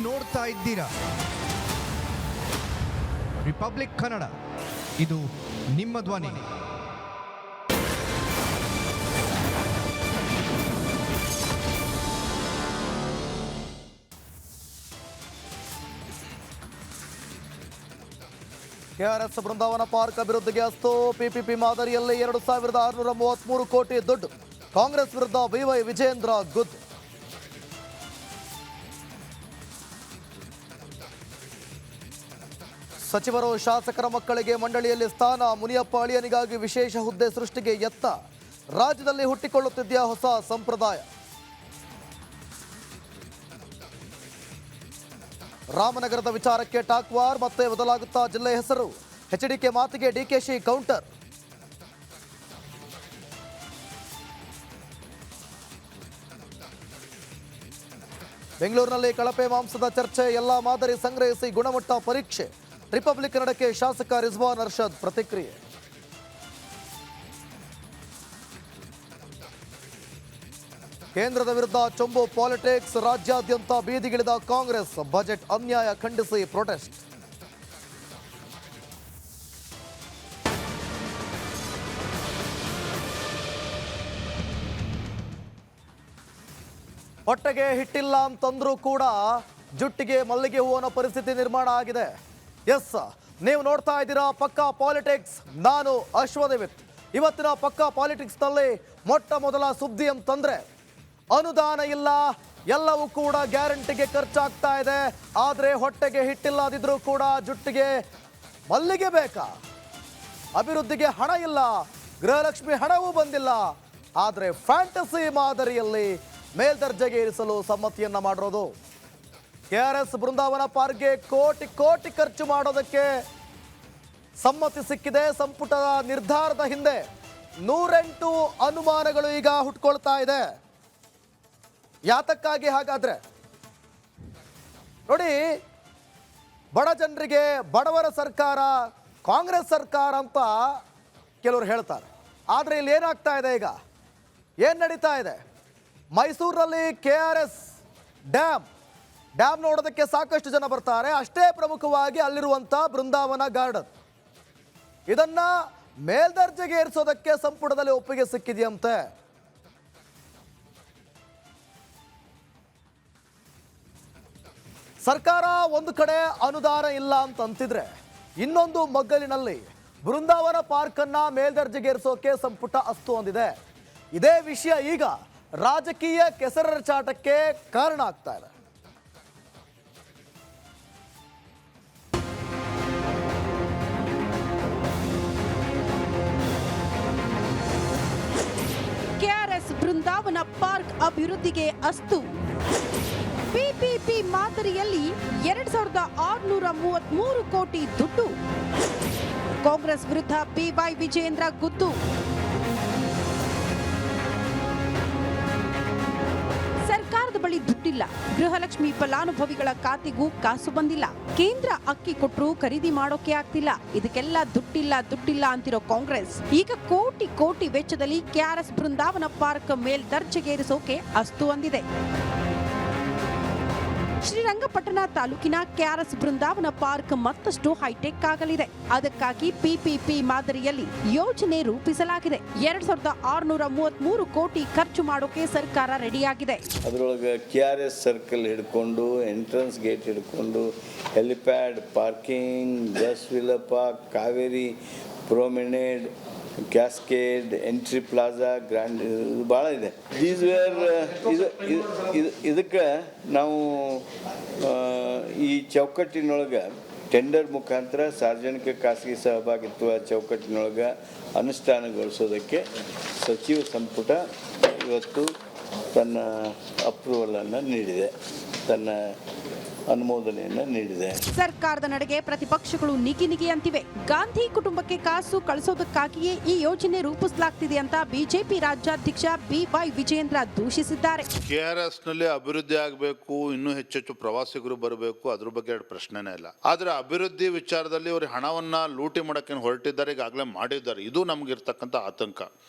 ನೋಡ್ತಾ ಇದ್ದೀರಾ ರಿಪಬ್ಲಿಕ್ ಕನ್ನಡ. ಇದು ನಿಮ್ಮ ಧ್ವನಿ. ಕೆಆರ್ಎಸ್ ಬೃಂದಾವನ ಪಾರ್ಕ್ ಅಭಿವೃದ್ಧಿಗೆ ಅಸ್ತು. ಪಿಪಿಪಿ ಮಾದರಿಯಲ್ಲಿ 2633 ಕೋಟಿ ದುಡ್ಡು. ಕಾಂಗ್ರೆಸ್ ವಿರುದ್ಧ ಬಿವೈ ವಿಜೇಂದ್ರ ಗುದ್ದು. ಸಚಿವರು ಶಾಸಕರ ಮಕ್ಕಳಿಗೆ ಮಂಡಳಿಯಲ್ಲಿ ಸ್ಥಾನ. ಮುನಿಯಪ್ಪ ಅಳಿಯನಿಗಾಗಿ ವಿಶೇಷ ಹುದ್ದೆ ಸೃಷ್ಟಿಗೆ ಯತ್ನ. ರಾಜ್ಯದಲ್ಲಿ ಹುಟ್ಟಿಕೊಳ್ಳುತ್ತಿದ್ದ ಹೊಸ ಸಂಪ್ರದಾಯ. ರಾಮನಗರದ ವಿಚಾರಕ್ಕೆ ಟಾಕ್ವಾರ್. ಮತ್ತೆ ಬದಲಾಗುತ್ತಾ ಜಿಲ್ಲೆ ಹೆಸರು. ಎಚ್ಡಿಕೆ ಮಾತಿಗೆ ಡಿಕೆಶಿ ಕೌಂಟರ್. ಬೆಂಗಳೂರಿನಲ್ಲಿ ಕಳಪೆ ಮಾಂಸದ ಚರ್ಚೆ. ಎಲ್ಲ ಮಾದರಿ ಸಂಗ್ರಹಿಸಿ ಗುಣಮಟ್ಟ ಪರೀಕ್ಷೆ. ರಿಪಬ್ಲಿಕ್ ಕನ್ನಡಕ್ಕೆ ಶಾಸಕ ರಿಜ್ವಾನ್ ಅರ್ಷದ್ ಪ್ರತಿಕ್ರಿಯೆ. ಕೇಂದ್ರದ ವಿರುದ್ಧ ಚೊಂಬು ಪಾಲಿಟಿಕ್ಸ್. ರಾಜ್ಯಾದ್ಯಂತ ಬೀದಿಗಿಳಿದ ಕಾಂಗ್ರೆಸ್. ಬಜೆಟ್ ಅನ್ಯಾಯ ಖಂಡಿಸಿ ಪ್ರೊಟೆಸ್ಟ್. ಹೊಟ್ಟೆಗೆ ಹಿಟ್ಟಿಲ್ಲ ಅಂತಂದ್ರೂ ಕೂಡ ಜುಟ್ಟಿಗೆ ಮಲ್ಲಿಗೆ ಹೂ ಅನ್ನೋ ಪರಿಸ್ಥಿತಿ ನಿರ್ಮಾಣ ಆಗಿದೆ. ಎಸ್, ನೀವು ನೋಡ್ತಾ ಇದ್ದೀರಾ ಪಕ್ಕಾ ಪಾಲಿಟಿಕ್ಸ್. ನಾನು ಅಶ್ವದೇವಿತ್. ಇವತ್ತಿನ ಪಕ್ಕಾ ಪಾಲಿಟಿಕ್ಸ್ನಲ್ಲಿ ಮೊಟ್ಟ ಮೊದಲ ಸುದ್ದಿ ಅಂತಂದ್ರೆ ಅನುದಾನ ಇಲ್ಲ, ಎಲ್ಲವೂ ಕೂಡ ಗ್ಯಾರಂಟಿಗೆ ಖರ್ಚಾಗ್ತಾ ಇದೆ. ಆದರೆ ಹೊಟ್ಟೆಗೆ ಹಿಟ್ಟಿಲ್ಲದಿದ್ರೂ ಕೂಡ ಜುಟ್ಟಿಗೆ ಮಲ್ಲಿಗೆ ಬೇಕಾ? ಅಭಿವೃದ್ಧಿಗೆ ಹಣ ಇಲ್ಲ, ಗೃಹಲಕ್ಷ್ಮಿ ಹಣವೂ ಬಂದಿಲ್ಲ. ಆದರೆ ಫ್ಯಾಂಟಸಿ ಮಾದರಿಯಲ್ಲಿ ಮೇಲ್ದರ್ಜೆಗೆ ಇರಿಸಲು ಸಮ್ಮತಿಯನ್ನ ಮಾಡಿರೋದು. ಕೆಆರ್ಎಸ್ ಬೃಂದಾವನ ಪಾರ್ಕ್ಗೆ ಕೋಟಿ ಕೋಟಿ ಖರ್ಚು ಮಾಡೋದಕ್ಕೆ ಸಮ್ಮತಿ ಸಿಕ್ಕಿದೆ. ಸಂಪುಟದ ನಿರ್ಧಾರದ ಹಿಂದೆ 108 ಅನುಮಾನಗಳು ಈಗ ಹುಟ್ಕೊಳ್ತಾ ಇದೆ. ಯಾತಕ್ಕಾಗಿ ಹಾಗಾದ್ರೆ ನೋಡಿ, ಬಡ ಜನರಿಗೆ ಬಡವರ ಸರ್ಕಾರ, ಕಾಂಗ್ರೆಸ್ ಸರ್ಕಾರ ಅಂತ ಕೆಲವರು ಹೇಳ್ತಾರೆ. ಆದರೆ ಇಲ್ಲಿ ಏನಾಗ್ತಾ ಇದೆ, ಈಗ ಏನು ನಡೀತಾ ಇದೆ? ಮೈಸೂರಿನಲ್ಲಿ ಕೆಆರ್ಎಸ್ ಡ್ಯಾಮ್ ನೋಡೋದಕ್ಕೆ ಸಾಕಷ್ಟು ಜನ ಬರ್ತಾರೆ. ಅಷ್ಟೇ ಪ್ರಮುಖವಾಗಿ ಅಲ್ಲಿರುವಂಥ ಬೃಂದಾವನ ಗಾರ್ಡನ್, ಇದನ್ನ ಮೇಲ್ದರ್ಜೆಗೆ ಏರಿಸೋದಕ್ಕೆ ಸಂಪುಟದಲ್ಲಿ ಒಪ್ಪಿಗೆ ಸಿಕ್ಕಿದೆಯಂತೆ. ಸರ್ಕಾರ ಒಂದು ಕಡೆ ಅನುದಾನ ಇಲ್ಲ ಅಂತಂತಿದ್ರೆ, ಇನ್ನೊಂದು ಮಗ್ಗಲಿನಲ್ಲಿ ಬೃಂದಾವನ ಪಾರ್ಕ್ ಅನ್ನ ಮೇಲ್ದರ್ಜೆಗೇರಿಸೋಕೆ ಸಂಪುಟ ಅಸ್ತು ಹೊಂದಿದೆ. ಇದೇ ವಿಷಯ ಈಗ ರಾಜಕೀಯ ಕೆಸರಚಾಟಕ್ಕೆ ಕಾರಣ ಆಗ್ತಾ ಇದೆ. ಕೆಆರ್ಎಸ್ ಬೃಂದಾವನ ಪಾರ್ಕ್ ಅಭಿವೃದ್ಧಿಗೆ ಅಸ್ತು. ಪಿಪಿಪಿ ಮಾದರಿಯಲ್ಲಿ 2633 ಕೋಟಿ ದುಡ್ಡು. ಕಾಂಗ್ರೆಸ್ ವಿರುದ್ಧ ಬಿವೈ ವಿಜೇಂದ್ರ ಗುದ್ದು. ಸರ್ಕಾರದ ಬಳಿ ದುಡ್ಡಿಲ್ಲ, ಗೃಹಲಕ್ಷ್ಮಿ ಫಲಾನುಭವಿಗಳ ಖಾತೆಗೂ ಕಾಸು ಬಂದಿಲ್ಲ, ಕೇಂದ್ರ ಅಕ್ಕಿ ಕೊಟ್ಟರು ಖರೀದಿ ಮಾಡೋಕೆ ಆಗ್ತಿಲ್ಲ. ಇದಕ್ಕೆಲ್ಲ ದುಡ್ಡಿಲ್ಲ ಅಂತಿರೋ ಕಾಂಗ್ರೆಸ್ ಈಗ ಕೋಟಿ ಕೋಟಿ ವೆಚ್ಚದಲ್ಲಿ ಕೆಆರ್ಎಸ್ ಬೃಂದಾವನ ಪಾರ್ಕ್ ಮೇಲ್ದರ್ಜೆಗೇರಿಸೋಕೆ ಅಸ್ತು ಹೊಂದಿದೆ. ಶ್ರೀರಂಗಪಟ್ಟಣ ತಾಲೂಕಿನ ಕೆಆರ್ಎಸ್ ಬೃಂದಾವನ ಪಾರ್ಕ್ ಮತ್ತಷ್ಟು ಹೈಟೆಕ್ ಆಗಲಿದೆ. ಅದಕ್ಕಾಗಿ ಪಿಪಿಪಿ ಮಾದರಿಯಲ್ಲಿ ಯೋಜನೆ ರೂಪಿಸಲಾಗಿದೆ. 2633 ಕೋಟಿ ಖರ್ಚು ಮಾಡೋಕೆ ಸರ್ಕಾರ ರೆಡಿಯಾಗಿದೆ. ಅದರೊಳಗೆ ಕೆಆರ್ಎಸ್ ಸರ್ಕಲ್ ಹಿಡ್ಕೊಂಡು, ಎಂಟ್ರೆನ್ಸ್ ಗೇಟ್ ಹಿಡ್ಕೊಂಡು, ಹೆಲಿಪ್ಯಾಡ್, ಪಾರ್ಕಿಂಗ್, ಬಸ್ ವಿಲಪ, Kaveri promenade, cascade, entry plaza, grand, ಭಾಳ ಇದೆ. ದೀಸ್ ವೇರ್ ಇದಕ್ಕೆ ನಾವು ಈ ಚೌಕಟ್ಟಿನೊಳಗೆ ಟೆಂಡರ್ ಮುಖಾಂತರ ಸಾರ್ವಜನಿಕ ಖಾಸಗಿ ಸಹಭಾಗಿತ್ವ ಚೌಕಟ್ಟಿನೊಳಗೆ ಅನುಷ್ಠಾನಗೊಳಿಸೋದಕ್ಕೆ ಸಚಿವ ಸಂಪುಟ ಇವತ್ತು ತನ್ನ ಅಪ್ರೂವಲನ್ನು ನೀಡಿದೆ, ತನ್ನ ಅನುಮೋದನೆಯನ್ನು ನೀಡಿದೆ. ಸರ್ಕಾರದ ನಡೆಗೆ ಪ್ರತಿಪಕ್ಷಗಳು ನಿಗಿ ಅಂತಿವೆ. ಗಾಂಧಿ ಕುಟುಂಬಕ್ಕೆ ಕಾಸು ಕಳಿಸೋದಕ್ಕಾಗಿಯೇ ಈ ಯೋಜನೆ ರೂಪಿಸಲಾಗ್ತಿದೆ ಅಂತ ಬಿಜೆಪಿ ರಾಜ್ಯಾಧ್ಯಕ್ಷ ಬಿವೈ ವಿಜೇಂದ್ರ ದೂಷಿಸಿದ್ದಾರೆ. ಕೆಆರ್ಎಸ್ ನಲ್ಲಿ ಅಭಿವೃದ್ಧಿ ಆಗಬೇಕು, ಇನ್ನೂ ಹೆಚ್ಚೆಚ್ಚು ಪ್ರವಾಸಿಗರು ಬರಬೇಕು, ಅದ್ರ ಬಗ್ಗೆ ಎರಡು ಪ್ರಶ್ನೆನೇ ಇಲ್ಲ. ಆದ್ರೆ ಅಭಿವೃದ್ಧಿ ವಿಚಾರದಲ್ಲಿ ಅವರು ಹಣವನ್ನ ಲೂಟಿ ಮಾಡಕ್ಕೆ ಹೊರಟಿದ್ದಾರೆ, ಈಗಾಗಲೇ ಮಾಡಿದ್ದಾರೆ. ಇದು ನಮ್ಗಿರ್ತಕ್ಕಂಥ ಆತಂಕ.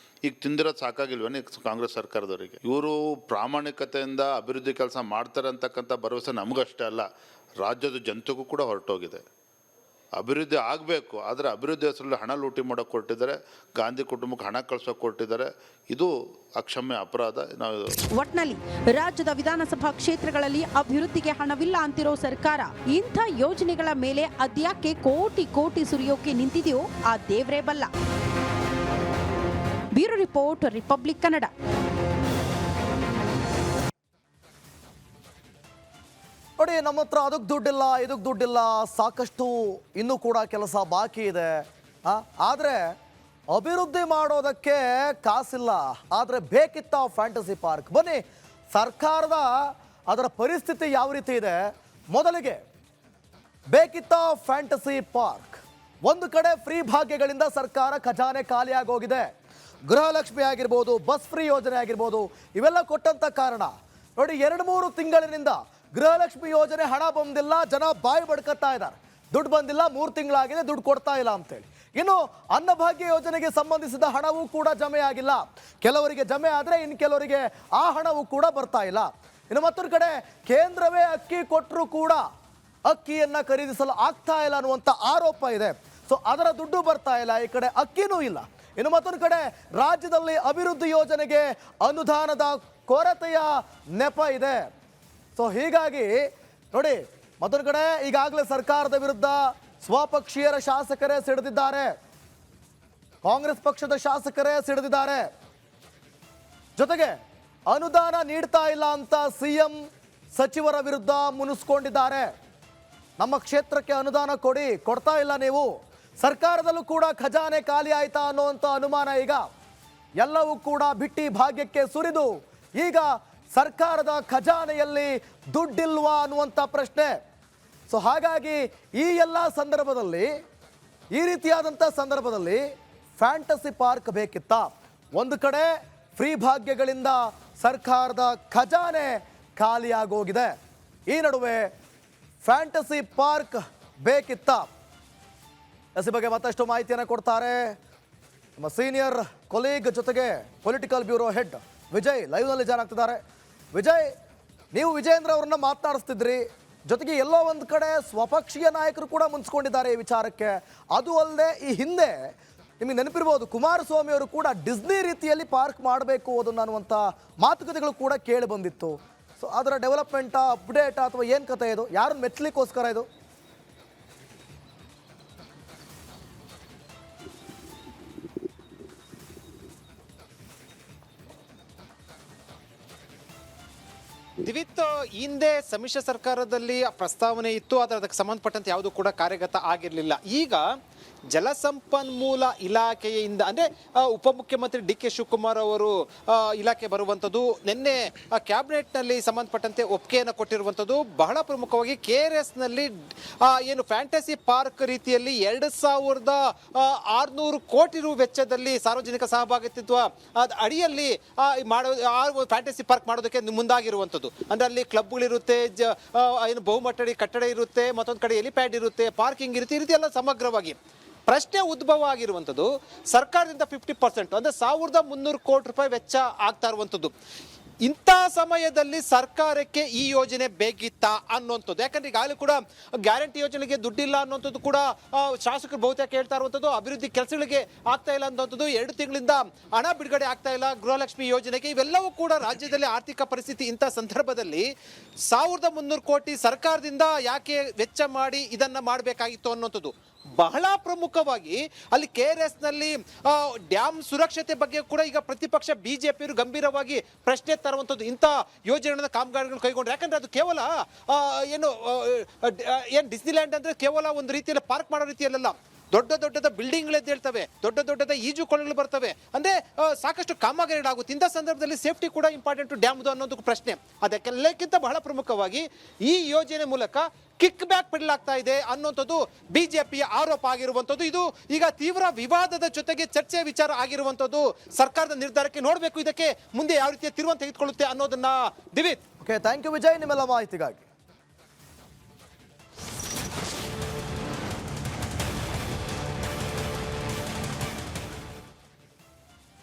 ಈಗ ತಿಂದಿರೋದು ಸಾಕಾಗಿಲ್ವೇನೆ ಕಾಂಗ್ರೆಸ್ ಸರ್ಕಾರದವರಿಗೆ? ಇವರು ಪ್ರಾಮಾಣಿಕತೆಯಿಂದ ಅಭಿವೃದ್ಧಿ ಕೆಲಸ ಮಾಡ್ತಾರೆ ಅಂತಕ್ಕಂಥ ಭರವಸೆ ನಮಗಷ್ಟೇ ಅಲ್ಲ, ಅಲ್ಲ, ರಾಜ್ಯದ ಜನತೆಗೂ ಕೂಡ ಹೊರಟೋಗಿದೆ. ಅಭಿವೃದ್ಧಿ ಆಗಬೇಕು, ಆದರೆ ಅಭಿವೃದ್ಧಿ ಹೆಸರಲ್ಲಿ ಹಣ ಲೂಟಿ ಮಾಡೋಕ್ಕೆ ಹೊರಟಿದ್ದಾರೆ, ಗಾಂಧಿ ಕುಟುಂಬಕ್ಕೆ ಹಣ ಕಳ್ಸೋಕೆ ಹೊರಟಿದ್ದಾರೆ. ಇದು ಅಕ್ಷಮ್ಯ ಅಪರಾಧ. ನಾವು ಒಟ್ನಲ್ಲಿ ರಾಜ್ಯದ ವಿಧಾನಸಭಾ ಕ್ಷೇತ್ರಗಳಲ್ಲಿ ಅಭಿವೃದ್ಧಿಗೆ ಹಣವಿಲ್ಲ ಅಂತಿರೋ ಸರ್ಕಾರ ಇಂಥ ಯೋಜನೆಗಳ ಮೇಲೆ ಅದ್ಯಾಕೆ ಕೋಟಿ ಕೋಟಿ ಸುರಿಯೋಕೆ ನಿಂತಿದೆಯೋ ಆ ದೇವ್ರೇ ಬಲ್ಲ. Bureau report, Republic Kannada. ನೋಡಿ, ನಮ್ಮ ಹತ್ರ ಅದಕ್ಕೆ ದುಡ್ಡಿಲ್ಲ, ಇದಕ್ಕೆ ದುಡ್ಡಿಲ್ಲ, ಸಾಕಷ್ಟು ಇನ್ನೂ ಕೂಡ ಕೆಲಸ ಬಾಕಿ ಇದೆ. ಆದರೆ ಅಭಿವೃದ್ಧಿ ಮಾಡೋದಕ್ಕೆ ಕಾಸಿಲ್ಲ, ಆದರೆ ಬೇಕಿತ್ತ ಫ್ಯಾಂಟಸಿ ಪಾರ್ಕ್. ಬನ್ನಿ, ಸರ್ಕಾರದ ಅದರ ಪರಿಸ್ಥಿತಿ ಯಾವ ರೀತಿ ಇದೆ. ಮೊದಲಿಗೆ ಬೇಕಿತ್ತ ಫ್ಯಾಂಟಸಿ ಪಾರ್ಕ್. ಒಂದು ಕಡೆ ಫ್ರೀ ಭಾಗ್ಯಗಳಿಂದ ಸರ್ಕಾರ ಖಜಾನೆ ಖಾಲಿಯಾಗೋಗಿದೆ. ಗೃಹಲಕ್ಷ್ಮಿ ಆಗಿರ್ಬೋದು, ಬಸ್ ಫ್ರೀ ಯೋಜನೆ ಆಗಿರ್ಬೋದು, ಇವೆಲ್ಲ ಕೊಟ್ಟಂತ ಕಾರಣ ನೋಡಿ 2-3 ತಿಂಗಳಿನಿಂದ ಗೃಹಲಕ್ಷ್ಮಿ ಯೋಜನೆ ಹಣ ಬಂದಿಲ್ಲ, ಜನ ಬಾಯಿ ಬಡ್ಕತ್ತಾ ಇದ್ದಾರೆ. ದುಡ್ಡು ಬಂದಿಲ್ಲ, 3 ತಿಂಗಳಾಗಿದೆ, ದುಡ್ಡು ಕೊಡ್ತಾ ಇಲ್ಲ ಅಂತೇಳಿ. ಇನ್ನು ಅನ್ನಭಾಗ್ಯ ಯೋಜನೆಗೆ ಸಂಬಂಧಿಸಿದ ಹಣವೂ ಕೂಡ ಜಮೆ ಆಗಿಲ್ಲ. ಕೆಲವರಿಗೆ ಜಮೆ ಆದರೆ ಇನ್ನು ಕೆಲವರಿಗೆ ಆ ಹಣವೂ ಕೂಡ ಬರ್ತಾ ಇಲ್ಲ. ಇನ್ನು ಮತ್ತೊಂದು ಕಡೆ ಕೇಂದ್ರವೇ ಅಕ್ಕಿ ಕೊಟ್ಟರೂ ಕೂಡ ಅಕ್ಕಿಯನ್ನ ಖರೀದಿಸಲು ಆಗ್ತಾ ಇಲ್ಲ ಅನ್ನುವಂಥ ಆರೋಪ ಇದೆ. ಸೊ ಅದರ ದುಡ್ಡು ಬರ್ತಾ ಇಲ್ಲ, ಈ ಕಡೆ ಅಕ್ಕಿನೂ ಇಲ್ಲ. ಇನ್ನು ಮತ್ತೊಂದು ಕಡೆ ರಾಜ್ಯದಲ್ಲಿ ಅಭಿವೃದ್ಧಿ ಯೋಜನೆಗೆ ಅನುದಾನದ ಕೊರತೆಯ ನೆಪ ಇದೆ. ಸೊ ಹೀಗಾಗಿ ನೋಡಿ, ಮತ್ತೊಂದು ಕಡೆ ಈಗಾಗಲೇ ಸರ್ಕಾರದ ವಿರುದ್ಧ ಸ್ವಪಕ್ಷೀಯರ ಶಾಸಕರೇ ಸಿಡಿದಿದ್ದಾರೆ, ಕಾಂಗ್ರೆಸ್ ಪಕ್ಷದ ಶಾಸಕರೇ ಸಿಡಿದಿದ್ದಾರೆ. ಜೊತೆಗೆ ಅನುದಾನ ನೀಡ್ತಾ ಇಲ್ಲ ಅಂತ ಸಿಎಂ ಸಚಿವರ ವಿರುದ್ಧ ಮುನಿಸ್ಕೊಂಡಿದ್ದಾರೆ. ನಮ್ಮ ಕ್ಷೇತ್ರಕ್ಕೆ ಅನುದಾನ ಕೊಡ್ತಾ ಇಲ್ಲ ನೀವು. ಸರ್ಕಾರದಲ್ಲೂ ಕೂಡ ಖಜಾನೆ ಖಾಲಿ ಆಯ್ತಾ ಅನ್ನುವಂಥ ಅನುಮಾನ ಈಗ. ಎಲ್ಲವೂ ಕೂಡ ಬಿಟ್ಟಿ ಭಾಗ್ಯಕ್ಕೆ ಸುರಿದು ಈಗ ಸರ್ಕಾರದ ಖಜಾನೆಯಲ್ಲಿ ದುಡ್ಡಿಲ್ವಾ ಅನ್ನುವಂಥ ಪ್ರಶ್ನೆ. ಸೊ ಹಾಗಾಗಿ ಈ ಎಲ್ಲ ಸಂದರ್ಭದಲ್ಲಿ, ಈ ರೀತಿಯಾದಂಥ ಸಂದರ್ಭದಲ್ಲಿ ಫ್ಯಾಂಟಸಿ ಪಾರ್ಕ್ ಬೇಕಿತ್ತ. ಒಂದು ಕಡೆ ಫ್ರೀ ಭಾಗ್ಯಗಳಿಂದ ಸರ್ಕಾರದ ಖಜಾನೆ ಖಾಲಿಯಾಗೋಗಿದೆ, ಈ ನಡುವೆ ಫ್ಯಾಂಟಸಿ ಪಾರ್ಕ್ ಬೇಕಿತ್ತ. ಈ ಬಗ್ಗೆ ಮತ್ತಷ್ಟು ಮಾಹಿತಿಯನ್ನು ಕೊಡ್ತಾರೆ ನಮ್ಮ ಸೀನಿಯರ್ ಕೊಲೀಗ್, ಜೊತೆಗೆ ಪೊಲಿಟಿಕಲ್ ಬ್ಯೂರೋ ಹೆಡ್ ವಿಜಯ್ ಲೈವ್ನಲ್ಲಿ ಜಾಯ್ನ್ ಆಗ್ತಿದ್ದಾರೆ. ವಿಜಯ್, ನೀವು ವಿಜಯೇಂದ್ರ ಅವರನ್ನ ಮಾತನಾಡಿಸ್ತಿದ್ರಿ, ಜೊತೆಗೆ ಎಲ್ಲೋ ಒಂದು ಕಡೆ ಸ್ವಪಕ್ಷೀಯ ನಾಯಕರು ಕೂಡ ಮುನ್ಸ್ಕೊಂಡಿದ್ದಾರೆ ಈ ವಿಚಾರಕ್ಕೆ. ಅದು ಅಲ್ಲದೆ ಈ ಹಿಂದೆ ನಿಮಗೆ ನೆನಪಿರ್ಬೋದು, ಕುಮಾರಸ್ವಾಮಿ ಅವರು ಕೂಡ ಡಿಸ್ನಿ ರೀತಿಯಲ್ಲಿ ಪಾರ್ಕ್ ಮಾಡಬೇಕು ಅದನ್ನು ಅನ್ನುವಂಥ ಮಾತುಕತೆಗಳು ಕೂಡ ಕೇಳಿ ಬಂದಿತ್ತು. ಸೊ ಅದರ ಡೆವಲಪ್ಮೆಂಟಾ, ಅಪ್ಡೇಟಾ, ಅಥವಾ ಏನು ಕತೆ ಇದು? ಯಾರನ್ನು ಮೆಚ್ಚಲಿಕ್ಕೋಸ್ಕರ ಇದು? ದಿವಿತ್, ಹಿಂದೆ ಸಮ್ಮಿಶ್ರ ಸರ್ಕಾರದಲ್ಲಿ ಪ್ರಸ್ತಾವನೆ ಇತ್ತು, ಆದರೆ ಅದಕ್ಕೆ ಸಂಬಂಧಪಟ್ಟಂತೆ ಯಾವುದು ಕೂಡ ಕಾರ್ಯಗತ ಆಗಿರಲಿಲ್ಲ. ಈಗ ಜಲಸಂಪನ್ಮೂಲ ಇಲಾಖೆಯಿಂದ ಅಂದರೆ ಉಪಮುಖ್ಯಮಂತ್ರಿ ಡಿ.ಕೆ. ಶಿವಕುಮಾರ್ ಅವರು ಇಲಾಖೆ ಬರುವಂಥದ್ದು, ನಿನ್ನೆ ಕ್ಯಾಬಿನೆಟ್ನಲ್ಲಿ ಸಂಬಂಧಪಟ್ಟಂತೆ ಒಪ್ಪಿಗೆಯನ್ನು ಕೊಟ್ಟಿರುವಂಥದ್ದು. ಬಹಳ ಪ್ರಮುಖವಾಗಿ KRSನಲ್ಲಿ ಏನು ಫ್ಯಾಂಟಸಿ ಪಾರ್ಕ್ ರೀತಿಯಲ್ಲಿ 2600 ಕೋಟಿ ರು ವೆಚ್ಚದಲ್ಲಿ ಸಾರ್ವಜನಿಕ ಸಹಭಾಗಿತ್ವ ಅಡಿಯಲ್ಲಿ ಫ್ಯಾಂಟಸಿ ಪಾರ್ಕ್ ಮಾಡೋದಕ್ಕೆ ಮುಂದಾಗಿರುವಂಥದ್ದು. ಅಂದರೆ ಅಲ್ಲಿ ಕ್ಲಬ್ಗಳಿರುತ್ತೆ, ಏನು ಬಹುಮಟ್ಟಡಿ ಕಟ್ಟಡ ಇರುತ್ತೆ, ಮತ್ತೊಂದು ಕಡೆ ಎಲಿಪ್ಯಾಡ್ ಇರುತ್ತೆ, ಪಾರ್ಕಿಂಗ್ ಇರುತ್ತೆ, ಈ ರೀತಿ ಎಲ್ಲ ಸಮಗ್ರವಾಗಿ ಪ್ರಶ್ನೆ ಉದ್ಭವ ಆಗಿರುವಂಥದ್ದು. ಸರ್ಕಾರದಿಂದ 50% ಅಂದರೆ 1300 ಕೋಟಿ ರೂಪಾಯಿ ವೆಚ್ಚ ಆಗ್ತಾ ಇರುವಂಥದ್ದು. ಇಂಥ ಸಮಯದಲ್ಲಿ ಸರ್ಕಾರಕ್ಕೆ ಈ ಯೋಜನೆ ಬೇಕಿತ್ತಾ ಅನ್ನುವಂಥದ್ದು. ಯಾಕಂದ್ರೆ ಈಗಾಗಲೇ ಕೂಡ ಗ್ಯಾರಂಟಿ ಯೋಜನೆಗೆ ದುಡ್ಡಿಲ್ಲ ಅನ್ನುವಂಥದ್ದು ಕೂಡ ಶಾಸಕರು ಬಹುತೇಕ ಹೇಳ್ತಾ ಇರುವಂಥದ್ದು. ಅಭಿವೃದ್ಧಿ ಕೆಲಸಗಳಿಗೆ ಆಗ್ತಾ ಇಲ್ಲ ಅನ್ನುವಂಥದ್ದು. 2 ತಿಂಗಳಿಂದ ಹಣ ಬಿಡುಗಡೆ ಆಗ್ತಾ ಇಲ್ಲ ಗೃಹಲಕ್ಷ್ಮಿ ಯೋಜನೆಗೆ. ಇವೆಲ್ಲವೂ ಕೂಡ ರಾಜ್ಯದಲ್ಲಿ ಆರ್ಥಿಕ ಪರಿಸ್ಥಿತಿ ಇಂಥ ಸಂದರ್ಭದಲ್ಲಿ 1300 ಕೋಟಿ ಸರ್ಕಾರದಿಂದ ಯಾಕೆ ವೆಚ್ಚ ಮಾಡಿ ಇದನ್ನ ಮಾಡಬೇಕಾಗಿತ್ತು ಅನ್ನುವಂಥದ್ದು. ಬಹಳ ಪ್ರಮುಖವಾಗಿ ಅಲ್ಲಿ KRSನಲ್ಲಿ ಡ್ಯಾಮ್ ಸುರಕ್ಷತೆ ಬಗ್ಗೆ ಕೂಡ ಈಗ ಪ್ರತಿಪಕ್ಷ ಬಿಜೆಪಿಯವರು ಗಂಭೀರವಾಗಿ ಪ್ರಶ್ನೆ ತರುವಂಥದ್ದು. ಇಂಥ ಯೋಜನೆಗಳನ್ನ ಕಾಮಗಾರಿಗಳು ಕೈಗೊಂಡ್ರೆ, ಯಾಕಂದ್ರೆ ಅದು ಕೇವಲ ಏನು ಡಿಸ್ನಿಲ್ಯಾಂಡ್ ಅಂದ್ರೆ ಕೇವಲ ಒಂದು ರೀತಿಯಲ್ಲಿ ಪಾರ್ಕ್ ಮಾಡೋ ರೀತಿಯಲ್ಲ, ದೊಡ್ಡ ಬಿಲ್ಡಿಂಗ್ಗಳೇಳ್ತವೆ, ದೊಡ್ಡ ಈಜು ಕೊಳಗಳು ಬರ್ತವೆ, ಅಂದ್ರೆ ಸಾಕಷ್ಟು ಕಾಮಗಾರಿಗಳಾಗುತ್ತೆ. ಇಂಥ ಸಂದರ್ಭದಲ್ಲಿ ಸೇಫ್ಟಿ ಕೂಡ ಇಂಪಾರ್ಟೆಂಟ್ ಡ್ಯಾಮ್ದು ಅನ್ನೋದು ಪ್ರಶ್ನೆ. ಅದಕ್ಕೆಲ್ಲಕ್ಕಿಂತ ಬಹಳ ಪ್ರಮುಖವಾಗಿ ಈ ಯೋಜನೆ ಮೂಲಕ ಕಿಕ್ ಬ್ಯಾಕ್ ಬಿಡಲಾಗ್ತಾ ಇದೆ ಅನ್ನುವಂಥದ್ದು ಬಿಜೆಪಿಯ ಆರೋಪ ಆಗಿರುವಂಥದ್ದು. ಇದು ಈಗ ತೀವ್ರ ವಿವಾದದ ಜೊತೆಗೆ ಚರ್ಚೆಯ ವಿಚಾರ ಆಗಿರುವಂಥದ್ದು. ಸರ್ಕಾರದ ನಿರ್ಧಾರಕ್ಕೆ ನೋಡಬೇಕು ಇದಕ್ಕೆ ಮುಂದೆ ಯಾವ ರೀತಿಯ ತಿರುವು ತೆಗೆದುಕೊಳ್ಳುತ್ತೆ ಅನ್ನೋದನ್ನ. ದಿವಿತ್, ಓಕೆ, ಥ್ಯಾಂಕ್ ಯು ವಿಜಯ್ ನಿಮ್ಮೆಲ್ಲ ಮಾಹಿತಿಗಾಗಿ.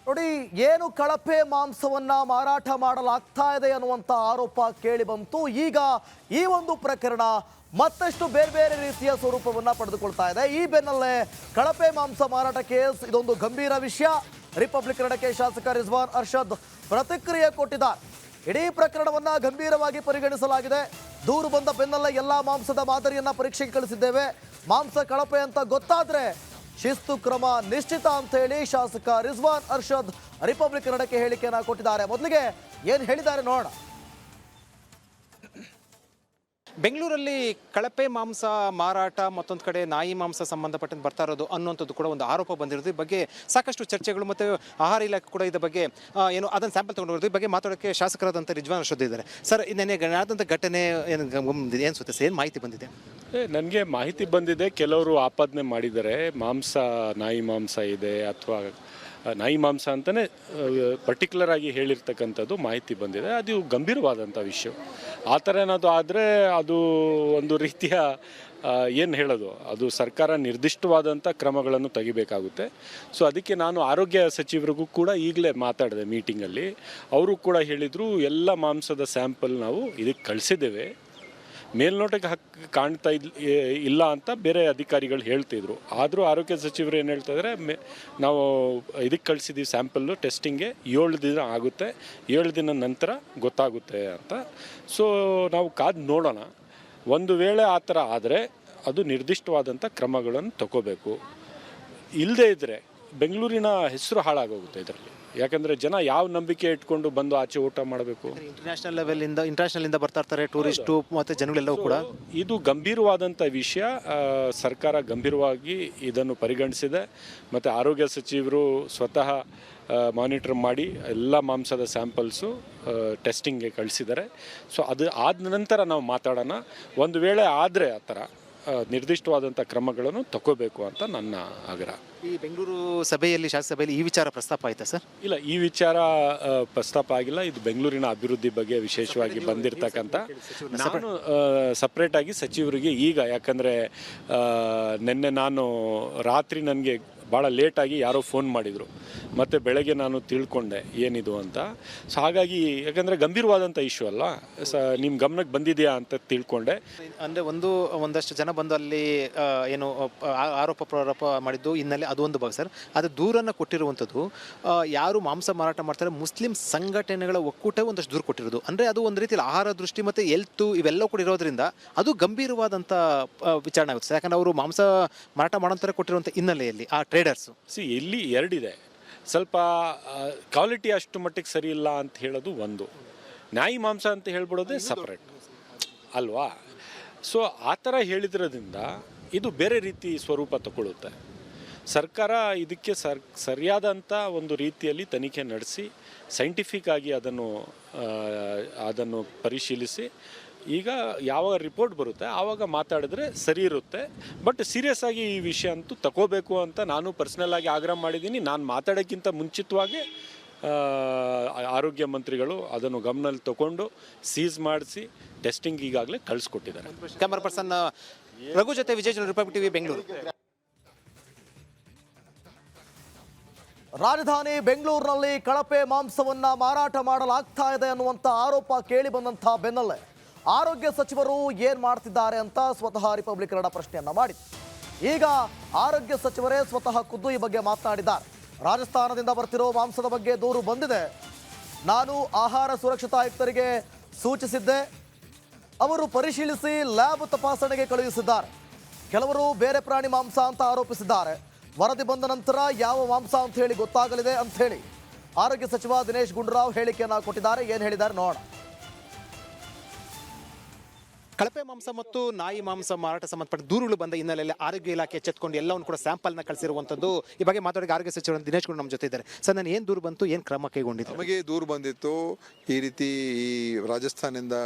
ನೋಡಿ, ನೋಡಿ, ಏನು ಕಳಪೆ ಮಾಂಸವನ್ನ ಮಾರಾಟ ಮಾಡಲಾಗ್ತಾ ಇದೆ ಅನ್ನುವಂಥ ಆರೋಪ ಕೇಳಿ ಬಂತು. ಈಗ ಈ ಒಂದು ಪ್ರಕರಣ ಮತ್ತಷ್ಟು ಬೇರೆ ಬೇರೆ ರೀತಿಯ ಸ್ವರೂಪವನ್ನ ಪಡೆದುಕೊಳ್ತಾ ಇದೆ. ಈ ಬೆನ್ನಲ್ಲೇ ಕಳಪೆ ಮಾಂಸ ಮಾರಾಟ ಕೇಸ್ ಇದೊಂದು ಗಂಭೀರ ವಿಷಯ. ರಿಪಬ್ಲಿಕ್ ಕನ್ನಡಕ್ಕೆ ಶಾಸಕ ರಿಜ್ವಾನ್ ಅರ್ಷದ್ ಪ್ರತಿಕ್ರಿಯೆ ಕೊಟ್ಟಿದ್ದಾರೆ. ಇಡೀ ಪ್ರಕರಣವನ್ನ ಗಂಭೀರವಾಗಿ ಪರಿಗಣಿಸಲಾಗಿದೆ. ದೂರು ಬಂದ ಬೆನ್ನಲ್ಲೇ ಎಲ್ಲಾ ಮಾಂಸದ ಮಾದರಿಯನ್ನ ಪರೀಕ್ಷೆಗೆ ಕಳಿಸಿದ್ದೇವೆ. ಮಾಂಸ ಕಳಪೆ ಅಂತ ಗೊತ್ತಾದ್ರೆ ಶಿಸ್ತು ಕ್ರಮ ನಿಶ್ಚಿತ ಅಂತ ಹೇಳಿ ಶಾಸಕ ರಿಜ್ವಾನ್ ಅರ್ಷದ್ ರಿಪಬ್ಲಿಕ್ ಕನ್ನಡಕ್ಕೆ ಹೇಳಿಕೆಯನ್ನ ಕೊಟ್ಟಿದ್ದಾರೆ. ಮೊದಲಿಗೆ ಏನು ಹೇಳಿದ್ದಾರೆ ನೋಡೋಣ. ಬೆಂಗಳೂರಲ್ಲಿ ಕಳಪೆ ಮಾಂಸ ಮಾರಾಟ, ಮತ್ತೊಂದು ಕಡೆ ನಾಯಿ ಮಾಂಸ ಸಂಬಂಧಪಟ್ಟಂತೆ ಬರ್ತಾ ಇರೋದು ಅನ್ನುವಂಥದ್ದು ಕೂಡ ಒಂದು ಆರೋಪ ಬಂದಿರೋದು. ಈ ಬಗ್ಗೆ ಸಾಕಷ್ಟು ಚರ್ಚೆಗಳು ಮತ್ತು ಆಹಾರ ಇಲಾಖೆ ಕೂಡ ಇದ್ರ ಬಗ್ಗೆ ಏನು ಅದನ್ನು ಸ್ಯಾಂಪಲ್ ತೊಗೊಂಡಿರೋದು. ಈ ಬಗ್ಗೆ ಮಾತಾಡೋಕ್ಕೆ ಶಾಸಕರಾದಂಥ ರಿಜ್ವಾನ್ ಅರ್ಷದ್ ಇದ್ದಾರೆ. ಸರ್, ನೆನ್ನೆ ಆದಂಥ ಘಟನೆ ಏನು ಅನಿಸುತ್ತೆ ಸರ್? ಏನು ಮಾಹಿತಿ ಬಂದಿದೆ? ನನಗೆ ಮಾಹಿತಿ ಬಂದಿದೆ, ಕೆಲವರು ಆಪಾದನೆ ಮಾಡಿದ್ದಾರೆ ಮಾಂಸ ನಾಯಿ ಮಾಂಸ ಇದೆ ಅಥವಾ ನಾಯಿ ಮಾಂಸ ಅಂತಲೇ ಪರ್ಟಿಕ್ಯುಲರ್ ಆಗಿ ಹೇಳಿರ್ತಕ್ಕಂಥದ್ದು ಮಾಹಿತಿ ಬಂದಿದೆ. ಅದು ಗಂಭೀರವಾದಂಥ ವಿಷಯ. ಆ ಥರ ಏನಾದರೂ ಆದರೆ ಅದು ಒಂದು ರೀತಿಯ ಏನು ಹೇಳೋದು, ಅದು ಸರ್ಕಾರ ನಿರ್ದಿಷ್ಟವಾದಂಥ ಕ್ರಮಗಳನ್ನು ತೆಗಿಬೇಕಾಗುತ್ತೆ. ಸೊ ಅದಕ್ಕೆ ನಾನು ಆರೋಗ್ಯ ಸಚಿವರಿಗೂ ಕೂಡ ಈಗಲೇ ಮಾತಾಡಿದೆ ಮೀಟಿಂಗಲ್ಲಿ. ಅವರು ಕೂಡ ಹೇಳಿದರು, ಎಲ್ಲ ಮಾಂಸದ ಸ್ಯಾಂಪಲ್ ನಾವು ಇದಕ್ಕೆ ಕಳಿಸಿದ್ದೇವೆ, ಮೇಲ್ನೋಟಕ್ಕೆ ಕಾಣ್ತಾ ಇಲ್ಲ ಅಂತ ಬೇರೆ ಅಧಿಕಾರಿಗಳು ಹೇಳ್ತಿದ್ರು. ಆದರೂ ಆರೋಗ್ಯ ಸಚಿವರು ಏನು ಹೇಳ್ತಾ ಇದ್ದಾರೆ, ನಾವು ಇದಕ್ಕೆ ಕಳಿಸಿದ್ದೀವಿ ಸ್ಯಾಂಪಲ್ಲು ಟೆಸ್ಟಿಂಗ್ಗೆ, 7 ದಿನ ಆಗುತ್ತೆ, 7 ದಿನ ನಂತರ ಗೊತ್ತಾಗುತ್ತೆ ಅಂತ. ಸೊ ನಾವು ಕಾದು ನೋಡೋಣ. ಒಂದು ವೇಳೆ ಆ ಥರ ಆದರೆ ಅದು ನಿರ್ದಿಷ್ಟವಾದಂಥ ಕ್ರಮಗಳನ್ನು ತಗೋಬೇಕು. ಇಲ್ಲದೇ ಇದ್ದರೆ ಬೆಂಗಳೂರಿನ ಹೆಸರು ಹಾಳಾಗೋಗುತ್ತೆ ಇದರಲ್ಲಿ. ಯಾಕಂದರೆ ಜನ ಯಾವ ನಂಬಿಕೆ ಇಟ್ಕೊಂಡು ಬಂದು ಆಚೆ ಊಟ ಮಾಡಬೇಕು? ಇಂಟರ್ನ್ಯಾಷನಲ್ ಇಂದ ಬರ್ತಾ ಇರ್ತಾರೆ ಟೂರಿಸ್ಟು ಮತ್ತು ಜನಗಳೆಲ್ಲವೂ ಕೂಡ. ಇದು ಗಂಭೀರವಾದಂಥ ವಿಷಯ. ಸರ್ಕಾರ ಗಂಭೀರವಾಗಿ ಇದನ್ನು ಪರಿಗಣಿಸಿದೆ ಮತ್ತು ಆರೋಗ್ಯ ಸಚಿವರು ಸ್ವತಃ ಮಾನಿಟರ್ ಮಾಡಿ ಎಲ್ಲ ಮಾಂಸದ ಸ್ಯಾಂಪಲ್ಸು ಟೆಸ್ಟಿಂಗ್ಗೆ ಕಳಿಸಿದ್ದಾರೆ. ಸೊ ಅದು ಆದ ನಂತರ ನಾವು ಮಾತಾಡೋಣ. ಒಂದು ವೇಳೆ ಆದರೆ ಆ ಥರ ನಿರ್ದಿಷ್ಟವಾದಂಥ ಕ್ರಮಗಳನ್ನು ತಗೋಬೇಕು ಅಂತ ನನ್ನ ಆಗ್ರಹ. ಈ ಬೆಂಗಳೂರು ಸಭೆಯಲ್ಲಿ, ಶಾಸಕ ಸಭೆಯಲ್ಲಿ ಈ ವಿಚಾರ ಪ್ರಸ್ತಾಪ ಆಯ್ತಾ ಸರ್? ಇಲ್ಲ, ಈ ವಿಚಾರ ಪ್ರಸ್ತಾಪ ಆಗಿಲ್ಲ. ಇದು ಬೆಂಗಳೂರಿನ ಅಭಿವೃದ್ಧಿ ಬಗ್ಗೆ ವಿಶೇಷವಾಗಿ ಬಂದಿರತಕ್ಕಂಥ. ನಾನು ಸಪ್ರೇಟಾಗಿ ಸಚಿವರಿಗೆ ಈಗ, ಯಾಕಂದರೆ ನಿನ್ನೆ ನಾನು ರಾತ್ರಿ ನನಗೆ ಭಾಳ ಲೇಟಾಗಿ ಯಾರೋ ಫೋನ್ ಮಾಡಿದರು, ಮತ್ತು ಬೆಳಗ್ಗೆ ನಾನು ತಿಳ್ಕೊಂಡೆ ಏನಿದು ಅಂತ. ಸೊ ಹಾಗಾಗಿ, ಯಾಕಂದರೆ ಗಂಭೀರವಾದಂಥ ಇಶ್ಯೂ ಅಲ್ಲ, ನಿಮ್ಮ ಗಮನಕ್ಕೆ ಬಂದಿದೆಯಾ ಅಂತ ತಿಳ್ಕೊಂಡೆ. ಅಂದರೆ ಒಂದಷ್ಟು ಜನ ಬಂದು ಅಲ್ಲಿ ಏನು ಆರೋಪ ಪ್ರಾರೋಪ ಮಾಡಿದ್ದು ಹಿನ್ನೆಲೆ ಅದು ಒಂದು ಭಾಗ ಸರ್. ಅದು ದೂರನ್ನು ಕೊಟ್ಟಿರುವಂಥದ್ದು ಯಾರು ಮಾಂಸ ಮಾರಾಟ ಮಾಡ್ತಾರೆ ಮುಸ್ಲಿಂ ಸಂಘಟನೆಗಳ ಒಕ್ಕೂಟ ಒಂದಷ್ಟು ದೂರು ಕೊಟ್ಟಿರೋದು. ಅಂದರೆ ಅದು ಒಂದು ರೀತಿಯಲ್ಲಿ ಆಹಾರ ದೃಷ್ಟಿ ಮತ್ತು ಹೆಲ್ತು ಇವೆಲ್ಲ ಕೂಡ ಇರೋದ್ರಿಂದ ಅದು ಗಂಭೀರವಾದಂಥ ವಿಚಾರಣೆ ಆಗುತ್ತೆ. ಯಾಕಂದರೆ ಅವರು ಮಾಂಸ ಮಾರಾಟ ಮಾಡೋಂಥರ ಕೊಟ್ಟಿರುವಂಥ ಹಿನ್ನೆಲೆಯಲ್ಲಿ ಆ ಟ್ರೇಡರ್ಸು ಇಲ್ಲಿ ಎರಡಿದೆ. ಸ್ವಲ್ಪ ಕ್ವಾಲಿಟಿ ಅಷ್ಟು ಮಟ್ಟಿಗೆ ಸರಿ ಇಲ್ಲ ಅಂತ ಹೇಳೋದು ಒಂದು, ನಾಯಿ ಮಾಂಸ ಅಂತ ಹೇಳ್ಬಿಡೋದೇ ಸಪ್ರೇಟ್ ಅಲ್ವಾ? ಸೊ ಆ ಥರ ಹೇಳಿದ್ರಿಂದ ಇದು ಬೇರೆ ರೀತಿ ಸ್ವರೂಪ ತಗೊಳ್ಳುತ್ತೆ. ಸರ್ಕಾರ ಇದಕ್ಕೆ ಸರಿಯಾದಂಥ ಒಂದು ರೀತಿಯಲ್ಲಿ ತನಿಖೆ ನಡೆಸಿ ಸೈಂಟಿಫಿಕ್ ಆಗಿ ಅದನ್ನು ಪರಿಶೀಲಿಸಿ ಈಗ ಯಾವಾಗ ರಿಪೋರ್ಟ್ ಬರುತ್ತೆ ಆವಾಗ ಮಾತಾಡಿದ್ರೆ ಸರಿ ಇರುತ್ತೆ. ಬಟ್ ಸೀರಿಯಸ್ ಆಗಿ ಈ ವಿಷಯ ಅಂತೂ ತಗೋಬೇಕು ಅಂತ ನಾನು ಪರ್ಸ್ನಲ್ ಆಗಿ ಆಗ್ರಹ ಮಾಡಿದ್ದೀನಿ. ನಾನು ಮಾತಾಡೋಕ್ಕಿಂತ ಮುಂಚಿತವಾಗಿ ಆರೋಗ್ಯ ಮಂತ್ರಿಗಳು ಅದನ್ನು ಗಮನದಲ್ಲಿ ತಗೊಂಡು ಸೀಸ್ ಮಾಡಿಸಿ ಟೆಸ್ಟಿಂಗ್ ಈಗಾಗಲೇ ಕಳಿಸ್ಕೊಟ್ಟಿದ್ದಾರೆ. ಕ್ಯಾಮರಾ ಪರ್ಸನ್ ರಘು ಜೊತೆ ವಿಜಯ್, ರಿಪಬ್ಲಿಕ್ ಟಿವಿ, ಬೆಂಗಳೂರು. ರಾಜಧಾನಿ ಬೆಂಗಳೂರಿನಲ್ಲಿ ಕಳಪೆ ಮಾಂಸವನ್ನ ಮಾರಾಟ ಮಾಡಲಾಗ್ತಾ ಇದೆ ಅನ್ನುವಂಥ ಆರೋಪ ಕೇಳಿ ಬಂದಂಥ ಬೆನ್ನಲ್ಲೇ ಆರೋಗ್ಯ ಸಚಿವರು ಏನ್ ಮಾಡ್ತಿದ್ದಾರೆ ಅಂತ ಸ್ವತಃ ರಿಪಬ್ಲಿಕ್ ಕನ್ನಡ ಪ್ರಶ್ನೆಯನ್ನ ಮಾಡಿತ್ತು. ಈಗ ಆರೋಗ್ಯ ಸಚಿವರೇ ಸ್ವತಃ ಖುದ್ದು ಈ ಬಗ್ಗೆ ಮಾತನಾಡಿದ್ದಾರೆ. ರಾಜಸ್ಥಾನದಿಂದ ಬರ್ತಿರೋ ಮಾಂಸದ ಬಗ್ಗೆ ದೂರು ಬಂದಿದೆ. ನಾನು ಆಹಾರ ಸುರಕ್ಷತಾ ಆಯುಕ್ತರಿಗೆ ಸೂಚಿಸಿದ್ದೆ, ಅವರು ಪರಿಶೀಲಿಸಿ ಲ್ಯಾಬ್ ತಪಾಸಣೆಗೆ ಕಳುಹಿಸಿದ್ದಾರೆ. ಕೆಲವರು ಬೇರೆ ಪ್ರಾಣಿ ಮಾಂಸ ಅಂತ ಆರೋಪಿಸಿದ್ದಾರೆ. ವರದಿ ಬಂದ ನಂತರ ಯಾವ ಮಾಂಸ ಅಂತ ಹೇಳಿ ಗೊತ್ತಾಗಲಿದೆ ಅಂತ ಹೇಳಿ ಆರೋಗ್ಯ ಸಚಿವ ದಿನೇಶ್ ಗುಂಡೂರಾವ್ ಹೇಳಿಕೆಯನ್ನ ಕೊಟ್ಟಿದ್ದಾರೆ. ಏನು ಹೇಳಿದ್ದಾರೆ ನೋಡೋಣ. ಕಳಪೆ ಮಾಂಸ ಮತ್ತು ನಾಯಿ ಮಾಂಸ ಮಾರಾಟ ಸಂಬಂಧಪಟ್ಟ ದೂರುಗಳು ಬಂದ ಹಿನ್ನೆಲೆಯಲ್ಲಿ ಆರೋಗ್ಯ ಇಲಾಖೆ ಎಚ್ಚೆತ್ಕೊಂಡು ಎಲ್ಲವನ್ನು ಕೂಡ ಸ್ಯಾಂಪಲ್ನ ಕಳಿಸಿರುವಂಥದ್ದು. ಈ ಬಗ್ಗೆ ಮಾತಾಡೋಕೆ ಆರೋಗ್ಯ ಸಚಿವರು ದಿನೇಶ್ ಗುಂಡೂರಾವ್ ನಮ್ಮ ಜೊತೆ ಇದ್ದಾರೆ. ಸರ್, ನಾನು ಏನು ದೂರು ಬಂತು, ಏನು ಕ್ರಮ ಕೈಗೊಂಡಿದ್ದು? ನಮಗೆ ದೂರು ಬಂದಿತ್ತು, ಈ ರೀತಿ ಈ ರಾಜಸ್ಥಾನದಿಂದ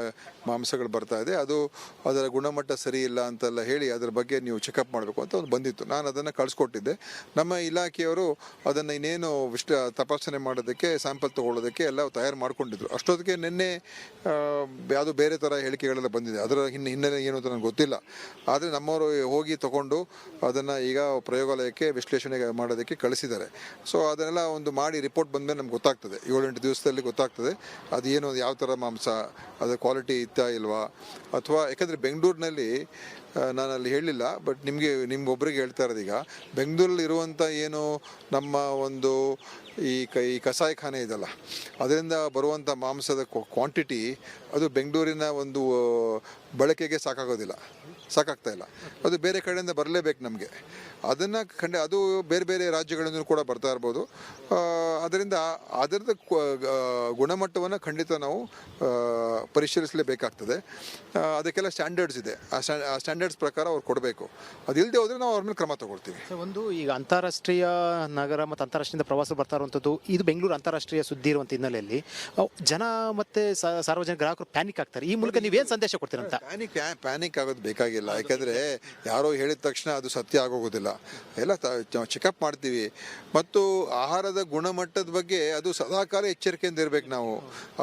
ಮಾಂಸಗಳು ಬರ್ತಾ ಇದೆ, ಅದರ ಗುಣಮಟ್ಟ ಸರಿ ಇಲ್ಲ ಅಂತೆಲ್ಲ ಹೇಳಿ ಅದರ ಬಗ್ಗೆ ನೀವು ಚೆಕಪ್ ಮಾಡಬೇಕು ಅಂತ ಒಂದು ಬಂದಿತ್ತು. ನಾನು ಅದನ್ನು ಕಳಿಸ್ಕೊಟ್ಟಿದ್ದೆ. ನಮ್ಮ ಇಲಾಖೆಯವರು ಅದನ್ನು ಇನ್ನೇನು ತಪಾಸಣೆ ಮಾಡೋದಕ್ಕೆ, ಸ್ಯಾಂಪಲ್ ತೊಗೊಳ್ಳೋದಕ್ಕೆ ಎಲ್ಲ ತಯಾರು ಮಾಡ್ಕೊಂಡಿದ್ರು. ಅಷ್ಟೊತ್ತಿಗೆ ನಿನ್ನೆ ಯಾವುದೋ ಬೇರೆ ಥರ ಹೇಳಿಕೆಗಳೆಲ್ಲ ಬಂದಿದೆ. ಅದರ ಹಿನ್ನೆಲೆ ಏನು ಅಂತ ನನಗೆ ಗೊತ್ತಿಲ್ಲ. ಆದರೆ ನಮ್ಮವರು ಹೋಗಿ ತಗೊಂಡು ಅದನ್ನು ಈಗ ಪ್ರಯೋಗಾಲಯಕ್ಕೆ ವಿಶ್ಲೇಷಣೆ ಮಾಡೋದಕ್ಕೆ ಕಳಿಸಿದ್ದಾರೆ. ಸೊ ಅದನ್ನೆಲ್ಲ ಒಂದು ಮಾಡಿ ರಿಪೋರ್ಟ್ ಬಂದಮೇಲೆ ನಮ್ಗೆ ಗೊತ್ತಾಗ್ತದೆ, 7-8 ದಿವಸದಲ್ಲಿ ಗೊತ್ತಾಗ್ತದೆ ಅದು ಏನು, ಯಾವ ಥರ ಮಾಂಸ, ಅದು ಕ್ವಾಲಿಟಿ ಇತ್ತಾ ಇಲ್ವಾ. ಅಥವಾ ಯಾಕಂದರೆ ಬೆಂಗಳೂರಿನಲ್ಲಿ ನಾನು ಅಲ್ಲಿ ಹೇಳಲಿಲ್ಲ, ಬಟ್ ನಿಮ್ಗೊಬ್ರಿಗೆ ಹೇಳ್ತಾ ಇರೋದು, ಈಗ ಬೆಂಗಳೂರಲ್ಲಿ ಇರುವಂಥ ಏನು ನಮ್ಮ ಒಂದು ಈ ಕಸಾಯಿಖಾನೆ ಇದೆಲ್ಲ, ಅದರಿಂದ ಬರುವಂಥ ಮಾಂಸದ ಕ್ವಾಂಟಿಟಿ ಅದು ಬೆಂಗಳೂರಿನ ಒಂದು ಬಳಕೆಗೆ ಸಾಕಾಗ್ತಾ ಇಲ್ಲ. ಅದು ಬೇರೆ ಕಡೆಯಿಂದ ಬರಲೇಬೇಕು ನಮಗೆ. ಅದನ್ನು ಅದು ಬೇರೆ ಬೇರೆ ರಾಜ್ಯಗಳಿಂದ ಕೂಡ ಬರ್ತಾ ಇರ್ಬೋದು. ಅದರಿಂದ ಅದರದ ಗುಣಮಟ್ಟವನ್ನು ಖಂಡಿತ ನಾವು ಪರಿಶೀಲಿಸಲೇಬೇಕಾಗ್ತದೆ. ಅದಕ್ಕೆಲ್ಲ ಸ್ಟ್ಯಾಂಡರ್ಡ್ಸ್ ಇದೆ. ಆ ಸ್ಟ್ಯಾಂಡರ್ಡ್ಸ್ ಪ್ರಕಾರ ಅವ್ರು ಕೊಡಬೇಕು. ಅದಿಲ್ಲದೆ ಹೋದರೆ ನಾವು ಅವ್ರ ಮೇಲೆ ಕ್ರಮ ತಗೊಳ್ತೀವಿ. ಒಂದು ಈಗ ಅಂತಾರಾಷ್ಟ್ರೀಯ ನಗರ ಮತ್ತು ಅಂತಾರಾಷ್ಟ್ರೀಯ ಪ್ರವಾಸ ಬರ್ತಾ ಇರುವಂಥದ್ದು, ಇದು ಬೆಂಗಳೂರು ಅಂತಾರಾಷ್ಟ್ರೀಯ ಸುದ್ದಿ ಇರುವಂಥ ಹಿನ್ನೆಲೆಯಲ್ಲಿ ಜನ ಮತ್ತು ಸಾರ್ವಜನಿಕ ಗ್ರಾಹಕರು ಪ್ಯಾನಿಕ್ ಆಗ್ತಾರೆ. ಈ ಮೂಲಕ ನೀವೇನು ಸಂದೇಶ ಕೊಡ್ತೀರಂತ? ಪ್ಯಾನಿಕ್ ಆಗೋದು ಬೇಕಾಗಿಲ್ಲ. ಯಾಕಂದರೆ ಯಾರೋ ಹೇಳಿದ ತಕ್ಷಣ ಅದು ಸತ್ಯ ಆಗೋಗೋದಿಲ್ಲ. ಎಲ್ಲ ಚೆಕಪ್ ಮಾಡ್ತೀವಿ. ಮತ್ತು ಆಹಾರದ ಗುಣಮಟ್ಟದ ಬಗ್ಗೆ ಅದು ಸದಾಕಾಲ ಎಚ್ಚರಿಕೆಯಿಂದ ಇರಬೇಕು ನಾವು.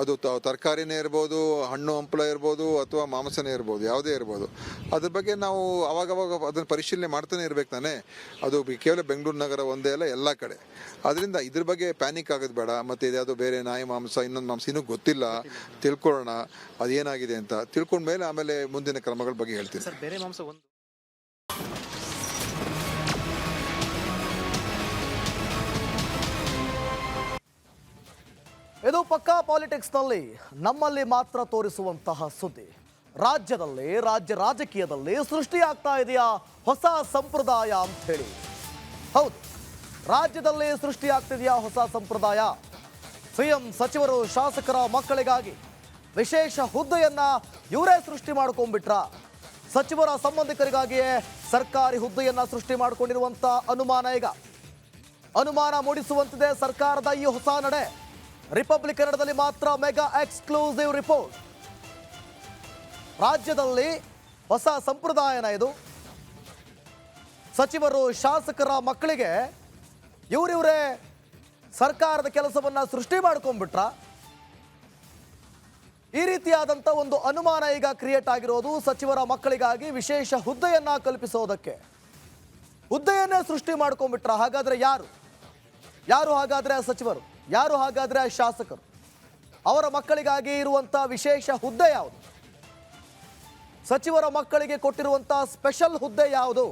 ಅದು ತರಕಾರಿನೇ ಇರ್ಬೋದು, ಹಣ್ಣು ಹಂಪಲ ಇರ್ಬೋದು, ಅಥವಾ ಮಾಂಸನೇ ಇರ್ಬೋದು, ಯಾವುದೇ ಇರ್ಬೋದು, ಅದ್ರ ಬಗ್ಗೆ ನಾವು ಅವಾಗವಾಗ ಅದನ್ನು ಪರಿಶೀಲನೆ ಮಾಡ್ತಾನೆ ಇರ್ಬೇಕು ತಾನೆ. ಅದು ಕೇವಲ ಬೆಂಗಳೂರು ನಗರ ಒಂದೇ ಅಲ್ಲ, ಎಲ್ಲ ಕಡೆ. ಅದರಿಂದ ಇದ್ರ ಬಗ್ಗೆ ಪ್ಯಾನಿಕ್ ಆಗೋದು ಬೇಡ. ಮತ್ತು ಇದ್ಯಾವುದೋ ಬೇರೆ ನಾಯಿ ಮಾಂಸ, ಇನ್ನೊಂದು ಮಾಂಸ ಇನ್ನೂ ಗೊತ್ತಿಲ್ಲ, ತಿಳ್ಕೊಳ್ಳೋಣ ಅದೇನಾಗಿದೆ ಅಂತ. ತಿಳ್ಕೊಂಡ್ಮೇಲೆ ಆಮೇಲೆ ಮುಂದಿನ ಕ್ರಮಗಳ ಬಗ್ಗೆ ಹೇಳ್ತೀನಿ. ಸರ್, ಬೇರೆ ಮಾಂಸ ಒಂದು ಇದು ಪಕ್ಕಾ ಪಾಲಿಟಿಕ್ಸ್ನಲ್ಲಿ ನಮ್ಮಲ್ಲಿ ಮಾತ್ರ ತೋರಿಸುವಂತಹ ಸುದ್ದಿ. ರಾಜ್ಯದಲ್ಲಿ, ರಾಜಕೀಯದಲ್ಲಿ ಸೃಷ್ಟಿಯಾಗ್ತಾ ಇದೆಯಾ ಹೊಸ ಸಂಪ್ರದಾಯ ಅಂತ ಹೇಳಿ? ಹೌದು, ರಾಜ್ಯದಲ್ಲಿ ಸೃಷ್ಟಿಯಾಗ್ತಿದೆಯಾ ಹೊಸ ಸಂಪ್ರದಾಯ? ಸಿಎಂ ಸಚಿವರು ಶಾಸಕರ ಮಕ್ಕಳಿಗಾಗಿ ವಿಶೇಷ ಹುದ್ದೆಯನ್ನ ಇವರೇ ಸೃಷ್ಟಿ ಮಾಡ್ಕೊಂಡ್ಬಿಟ್ರ? ಸಚಿವರ ಸಂಬಂಧಿಕರಿಗಾಗಿಯೇ ಸರ್ಕಾರಿ ಹುದ್ದೆಯನ್ನ ಸೃಷ್ಟಿ ಮಾಡಿಕೊಂಡಿರುವಂತ ಅನುಮಾನ ಮೂಡಿಸುವಂತಿದೆ ಸರ್ಕಾರದ ಈ ಹೊಸ ನಡೆ. ರಿಪಬ್ಲಿಕ್ ಕನ್ನಡದಲ್ಲಿ ಮಾತ್ರ ಮೆಗಾ ಎಕ್ಸ್ಕ್ಲೂಸಿವ್ ರಿಪೋರ್ಟ್. ರಾಜ್ಯದಲ್ಲಿ ಹೊಸ ಸಂಪ್ರದಾಯನ ಇದು. ಸಚಿವರು ಶಾಸಕರ ಮಕ್ಕಳಿಗೆ ಇವರೇ ಸರ್ಕಾರದ ಕೆಲಸವನ್ನ ಸೃಷ್ಟಿ ಮಾಡ್ಕೊಂಡ್ಬಿಟ್ರ? ಈ ರೀತಿಯಾದಂಥ ಒಂದು ಅನುಮಾನ ಈಗ ಕ್ರಿಯೇಟ್ ಆಗಿರೋದು ಸಚಿವರ ಮಕ್ಕಳಿಗಾಗಿ ವಿಶೇಷ ಹುದ್ದೆಯನ್ನ ಕಲ್ಪಿಸೋದಕ್ಕೆ. ಹುದ್ದೆಯನ್ನೇ ಸೃಷ್ಟಿ ಮಾಡ್ಕೊಂಡ್ಬಿಟ್ರ? ಹಾಗಾದ್ರೆ ಯಾರು ಹಾಗಾದ್ರೆ ಸಚಿವರು? ಯಾರು ಹಾಗಾದ್ರೆ ಶಾಸಕರು? ಅವರ ಮಕ್ಕಳಿಗಾಗಿ ಇರುವಂತ ವಿಶೇಷ ಹುದ್ದೆ ಯಾವುದು? ಸಚಿವರ ಮಕ್ಕಳಿಗೆ ಕೊಟ್ಟಿರುವಂತ ಸ್ಪೆಷಲ್ ಹುದ್ದೆ ಯಾವುದು?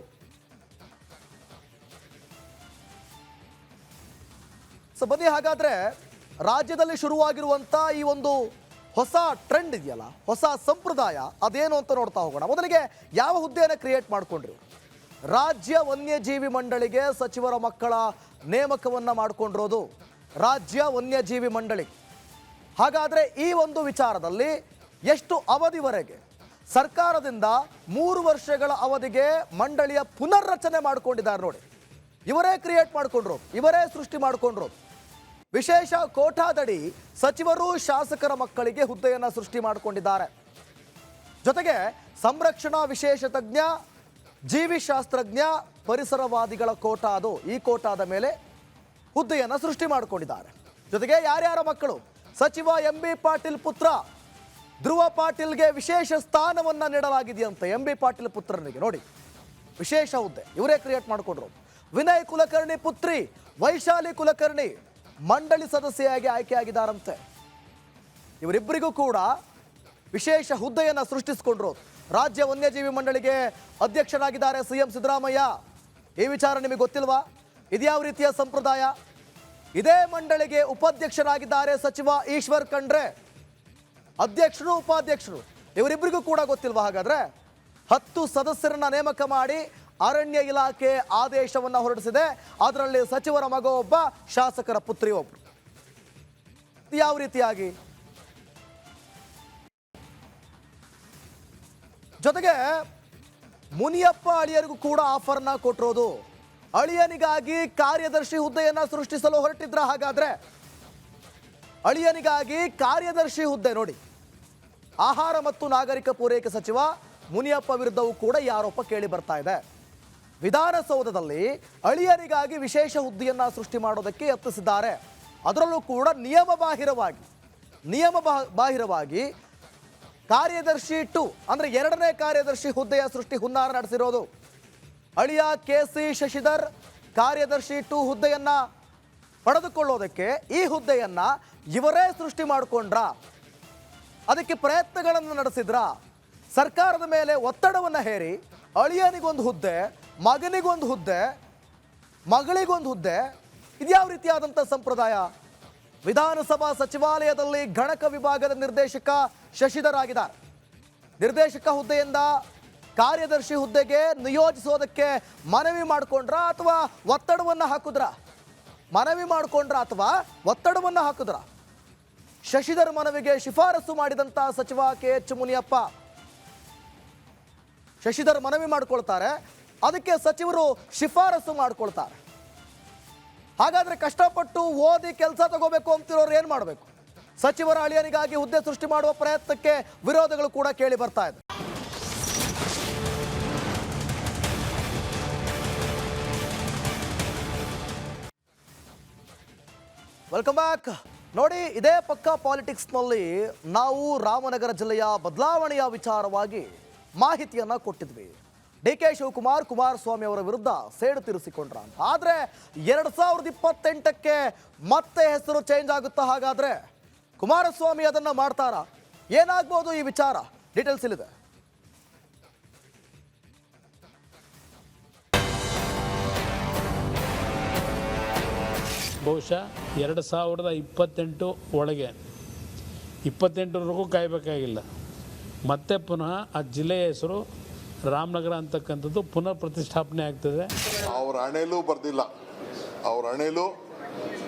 ಸೊ ಬನ್ನಿ, ಹಾಗಾದ್ರೆ ರಾಜ್ಯದಲ್ಲಿ ಶುರುವಾಗಿರುವಂತ ಈ ಒಂದು ಹೊಸ ಟ್ರೆಂಡ್ ಇದೆಯಲ್ಲ, ಹೊಸ ಸಂಪ್ರದಾಯ, ಅದೇನು ಅಂತ ನೋಡ್ತಾ ಹೋಗೋಣ. ಮೊದಲಿಗೆ ಯಾವ ಹುದ್ದೆಯನ್ನು ಕ್ರಿಯೇಟ್ ಮಾಡ್ಕೊಂಡ್ರಿ? ರಾಜ್ಯ ವನ್ಯಜೀವಿ ಮಂಡಳಿಗೆ ಸಚಿವರ ಮಕ್ಕಳ ನೇಮಕವನ್ನ ಮಾಡಿಕೊಂಡಿರೋದು ರಾಜ್ಯ ವನ್ಯಜೀವಿ ಮಂಡಳಿ. ಹಾಗಾದ್ರೆ ಈ ಒಂದು ವಿಚಾರದಲ್ಲಿ ಎಷ್ಟು ಅವಧಿವರೆಗೆ ಸರ್ಕಾರದಿಂದ 3 ವರ್ಷಗಳ ಅವಧಿಗೆ ಮಂಡಳಿಯ ಪುನರ್ರಚನೆ ಮಾಡಿಕೊಂಡಿದ್ದಾರೆ ನೋಡಿ. ಇವರೇ ಕ್ರಿಯೇಟ್ ಮಾಡಿಕೊಂಡ್ರು, ಇವರೇ ಸೃಷ್ಟಿ ಮಾಡಿಕೊಂಡ್ರು. ವಿಶೇಷ ಕೋಟಾದಡಿ ಸಚಿವರು ಶಾಸಕರ ಮಕ್ಕಳಿಗೆ ಹುದ್ದೆಯನ್ನು ಸೃಷ್ಟಿ ಮಾಡಿಕೊಂಡಿದ್ದಾರೆ. ಜೊತೆಗೆ ಸಂರಕ್ಷಣಾ ವಿಶೇಷ ತಜ್ಞ, ಜೀವಿಶಾಸ್ತ್ರಜ್ಞ, ಪರಿಸರವಾದಿಗಳ ಕೋಟಾ, ಅದು ಈ ಕೋಟಾದ ಮೇಲೆ ಹುದ್ದೆಯನ್ನು ಸೃಷ್ಟಿ ಮಾಡಿಕೊಂಡಿದ್ದಾರೆ. ಜೊತೆಗೆ ಯಾರ್ಯಾರ ಮಕ್ಕಳು? ಸಚಿವ MB ಪಾಟೀಲ್ ಪುತ್ರ ಧ್ರುವ ಪಾಟೀಲ್ಗೆ ವಿಶೇಷ ಸ್ಥಾನವನ್ನು ನೀಡಲಾಗಿದೆಯಂತೆ. MB ಪಾಟೀಲ್ ಪುತ್ರನಿಗೆ ನೋಡಿ ವಿಶೇಷ ಹುದ್ದೆ ಇವರೇ ಕ್ರಿಯೇಟ್ ಮಾಡಿಕೊಂಡ್ರು. ವಿನಯ್ ಕುಲಕರ್ಣಿ ಪುತ್ರಿ ವೈಶಾಲಿ ಕುಲಕರ್ಣಿ ಮಂಡಳಿ ಸದಸ್ಯೆಯಾಗಿ ಆಯ್ಕೆಯಾಗಿದ್ದಾರಂತೆ. ಇವರಿಬ್ಬರಿಗೂ ಕೂಡ ವಿಶೇಷ ಹುದ್ದೆಯನ್ನು ಸೃಷ್ಟಿಸಿಕೊಂಡ್ರು. ರಾಜ್ಯ ವನ್ಯಜೀವಿ ಮಂಡಳಿಗೆ ಅಧ್ಯಕ್ಷರಾಗಿದ್ದಾರೆ CM ಸಿದ್ದರಾಮಯ್ಯ. ಈ ವಿಚಾರ ನಿಮಗೆ ಗೊತ್ತಿಲ್ವಾ? ಇದ್ಯಾವ ರೀತಿಯ ಸಂಪ್ರದಾಯ? ಇದೇ ಮಂಡಳಿಗೆ ಉಪಾಧ್ಯಕ್ಷರಾಗಿದ್ದಾರೆ ಸಚಿವ ಈಶ್ವರ್ ಖಂಡ್ರೆ. ಅಧ್ಯಕ್ಷರು, ಉಪಾಧ್ಯಕ್ಷರು ಇವರಿಬ್ಬರಿಗೂ ಕೂಡ ಗೊತ್ತಿಲ್ವಾ? ಹಾಗಾದ್ರೆ 10 ಸದಸ್ಯರನ್ನ ನೇಮಕ ಮಾಡಿ ಅರಣ್ಯ ಇಲಾಖೆ ಆದೇಶವನ್ನು ಹೊರಡಿಸಿದೆ. ಅದರಲ್ಲಿ ಸಚಿವರ ಮಗ ಒಬ್ಬ, ಶಾಸಕರ ಪುತ್ರಿ ಒಬ್ರು. ಯಾವ ರೀತಿಯಾಗಿ? ಜೊತೆಗೆ ಮುನಿಯಪ್ಪ ಅಳಿಯರಿಗೂ ಕೂಡ ಆಫರ್ನ ಕೊಟ್ಟಿರೋದು. ಅಳಿಯನಿಗಾಗಿ ಕಾರ್ಯದರ್ಶಿ ಹುದ್ದೆಯನ್ನ ಸೃಷ್ಟಿಸಲು ಹೊರಟಿದ್ರ? ಹಾಗಾದ್ರೆ ಅಳಿಯನಿಗಾಗಿ ಕಾರ್ಯದರ್ಶಿ ಹುದ್ದೆ ನೋಡಿ. ಆಹಾರ ಮತ್ತು ನಾಗರಿಕ ಪೂರೈಕೆ ಸಚಿವ ಮುನಿಯಪ್ಪ ವಿರುದ್ಧವೂ ಕೂಡ ಈ ಆರೋಪ ಕೇಳಿ ಬರ್ತಾ ಇದೆ. ವಿಧಾನಸೌಧದಲ್ಲಿ ಅಳಿಯರಿಗಾಗಿ ವಿಶೇಷ ಹುದ್ದೆಯನ್ನ ಸೃಷ್ಟಿ ಮಾಡೋದಕ್ಕೆ ಯತ್ನಿಸಿದ್ದಾರೆ. ಅದರಲ್ಲೂ ಕೂಡ ನಿಯಮ ಬಾಹಿರವಾಗಿ ಕಾರ್ಯದರ್ಶಿ 2 ಅಂದರೆ 2ನೇ ಕಾರ್ಯದರ್ಶಿ ಹುದ್ದೆಯ ಸೃಷ್ಟಿ ಹುನ್ನಾರ ನಡೆಸಿರೋದು. ಅಳಿಯ KC ಶಶಿಧರ್ ಕಾರ್ಯದರ್ಶಿ 2 ಹುದ್ದೆಯನ್ನ ಪಡೆದುಕೊಳ್ಳೋದಕ್ಕೆ ಈ ಹುದ್ದೆಯನ್ನ ಇವರೇ ಸೃಷ್ಟಿ ಮಾಡಿಕೊಂಡ್ರ, ಅದಕ್ಕೆ ಪ್ರಯತ್ನಗಳನ್ನು ನಡೆಸಿದ್ರ, ಸರ್ಕಾರದ ಮೇಲೆ ಒತ್ತಡವನ್ನು ಹೇರಿ ಅಳಿಯನಿಗೊಂದು ಹುದ್ದೆ, ಮಗನಿಗೊಂದು ಹುದ್ದೆ, ಮಗಳಿಗೊಂದು ಹುದ್ದೆ, ಇದ್ಯಾವ ರೀತಿಯಾದಂಥ ಸಂಪ್ರದಾಯ? ವಿಧಾನಸಭಾ ಸಚಿವಾಲಯದಲ್ಲಿ ಗಣಕ ವಿಭಾಗದ ನಿರ್ದೇಶಕ ಶಶಿಧರ್ ಆಗಿದ್ದಾರೆ. ನಿರ್ದೇಶಕ ಹುದ್ದೆಯಿಂದ ಕಾರ್ಯದರ್ಶಿ ಹುದ್ದೆಗೆ ನಿಯೋಜಿಸೋದಕ್ಕೆ ಮನವಿ ಮಾಡಿಕೊಂಡ್ರ ಅಥವಾ ಒತ್ತಡವನ್ನು ಹಾಕಿದ್ರ? ಮನವಿ ಮಾಡಿಕೊಂಡ್ರ ಅಥವಾ ಒತ್ತಡವನ್ನು ಹಾಕಿದ್ರ? ಶಶಿಧರ್ ಮನವಿಗೆ ಶಿಫಾರಸು ಮಾಡಿದಂಥ ಸಚಿವ KH ಮುನಿಯಪ್ಪ ಶಶಿಧರ್ ಮನವಿ ಮಾಡ್ಕೊಳ್ತಾರೆ, ಅದಕ್ಕೆ ಸಚಿವರು ಶಿಫಾರಸು ಮಾಡ್ಕೊಳ್ತಾರೆ. ಹಾಗಾದ್ರೆ ಕಷ್ಟಪಟ್ಟು ಓದಿ ಕೆಲಸ ತಗೋಬೇಕು ಅಂತಿರೋರು ಏನು ಮಾಡಬೇಕು? ಸಚಿವರ ಅಳಿಯನಿಗಾಗಿ ಹುದ್ದೆ ಸೃಷ್ಟಿ ಮಾಡುವ ಪ್ರಯತ್ನಕ್ಕೆ ವಿರೋಧಗಳು ಕೂಡ ಕೇಳಿ ಬರ್ತಾ ಇದೆ. Welcome back. ನೋಡಿ, ಇದೇ ಪಕ್ಕಾ ಪಾಲಿಟಿಕ್ಸ್ನಲ್ಲಿ ನಾವು ರಾಮನಗರ ಜಿಲ್ಲೆಯ ಬದಲಾವಣೆಯ ವಿಚಾರವಾಗಿ ಮಾಹಿತಿಯನ್ನ ಕೊಟ್ಟಿದ್ವಿ. DK ಶಿವಕುಮಾರ್ ಕುಮಾರಸ್ವಾಮಿ ಅವರ ವಿರುದ್ಧ ಸೇಡು ತೀರಿಸಿಕೊಂಡ್ರ ಅಂತ. ಆದರೆ 2028ಕ್ಕೆ ಮತ್ತೆ ಹೆಸರು ಚೇಂಜ್ ಆಗುತ್ತಾ? ಹಾಗಾದ್ರೆ ಕುಮಾರಸ್ವಾಮಿ ಅದನ್ನ ಮಾಡ್ತಾರಾ? ಏನಾಗ್ಬೋದು ಈ ವಿಚಾರ? ಡೀಟೇಲ್ಸ್ ಇಲ್ಲಿದೆ. ಬಹುಶಃ 2028 ಒಳಗೆ 28ರವರೆಗೂ ಕಾಯಬೇಕಾಗಿಲ್ಲ. ಮತ್ತೆ ಪುನಃ ಆ ಜಿಲ್ಲೆಯ ಹೆಸರು ರಾಮನಗರ ಅಂತಕ್ಕಂಥದ್ದು ಪುನಃ ಪ್ರತಿಷ್ಠಾಪನೆ ಆಗ್ತದೆ. ಅವ್ರ ಹಣೆಯಲ್ಲೂ ಬರ್ದಿಲ್ಲ, ಅವ್ರ ಹಣೆಯಲ್ಲೂ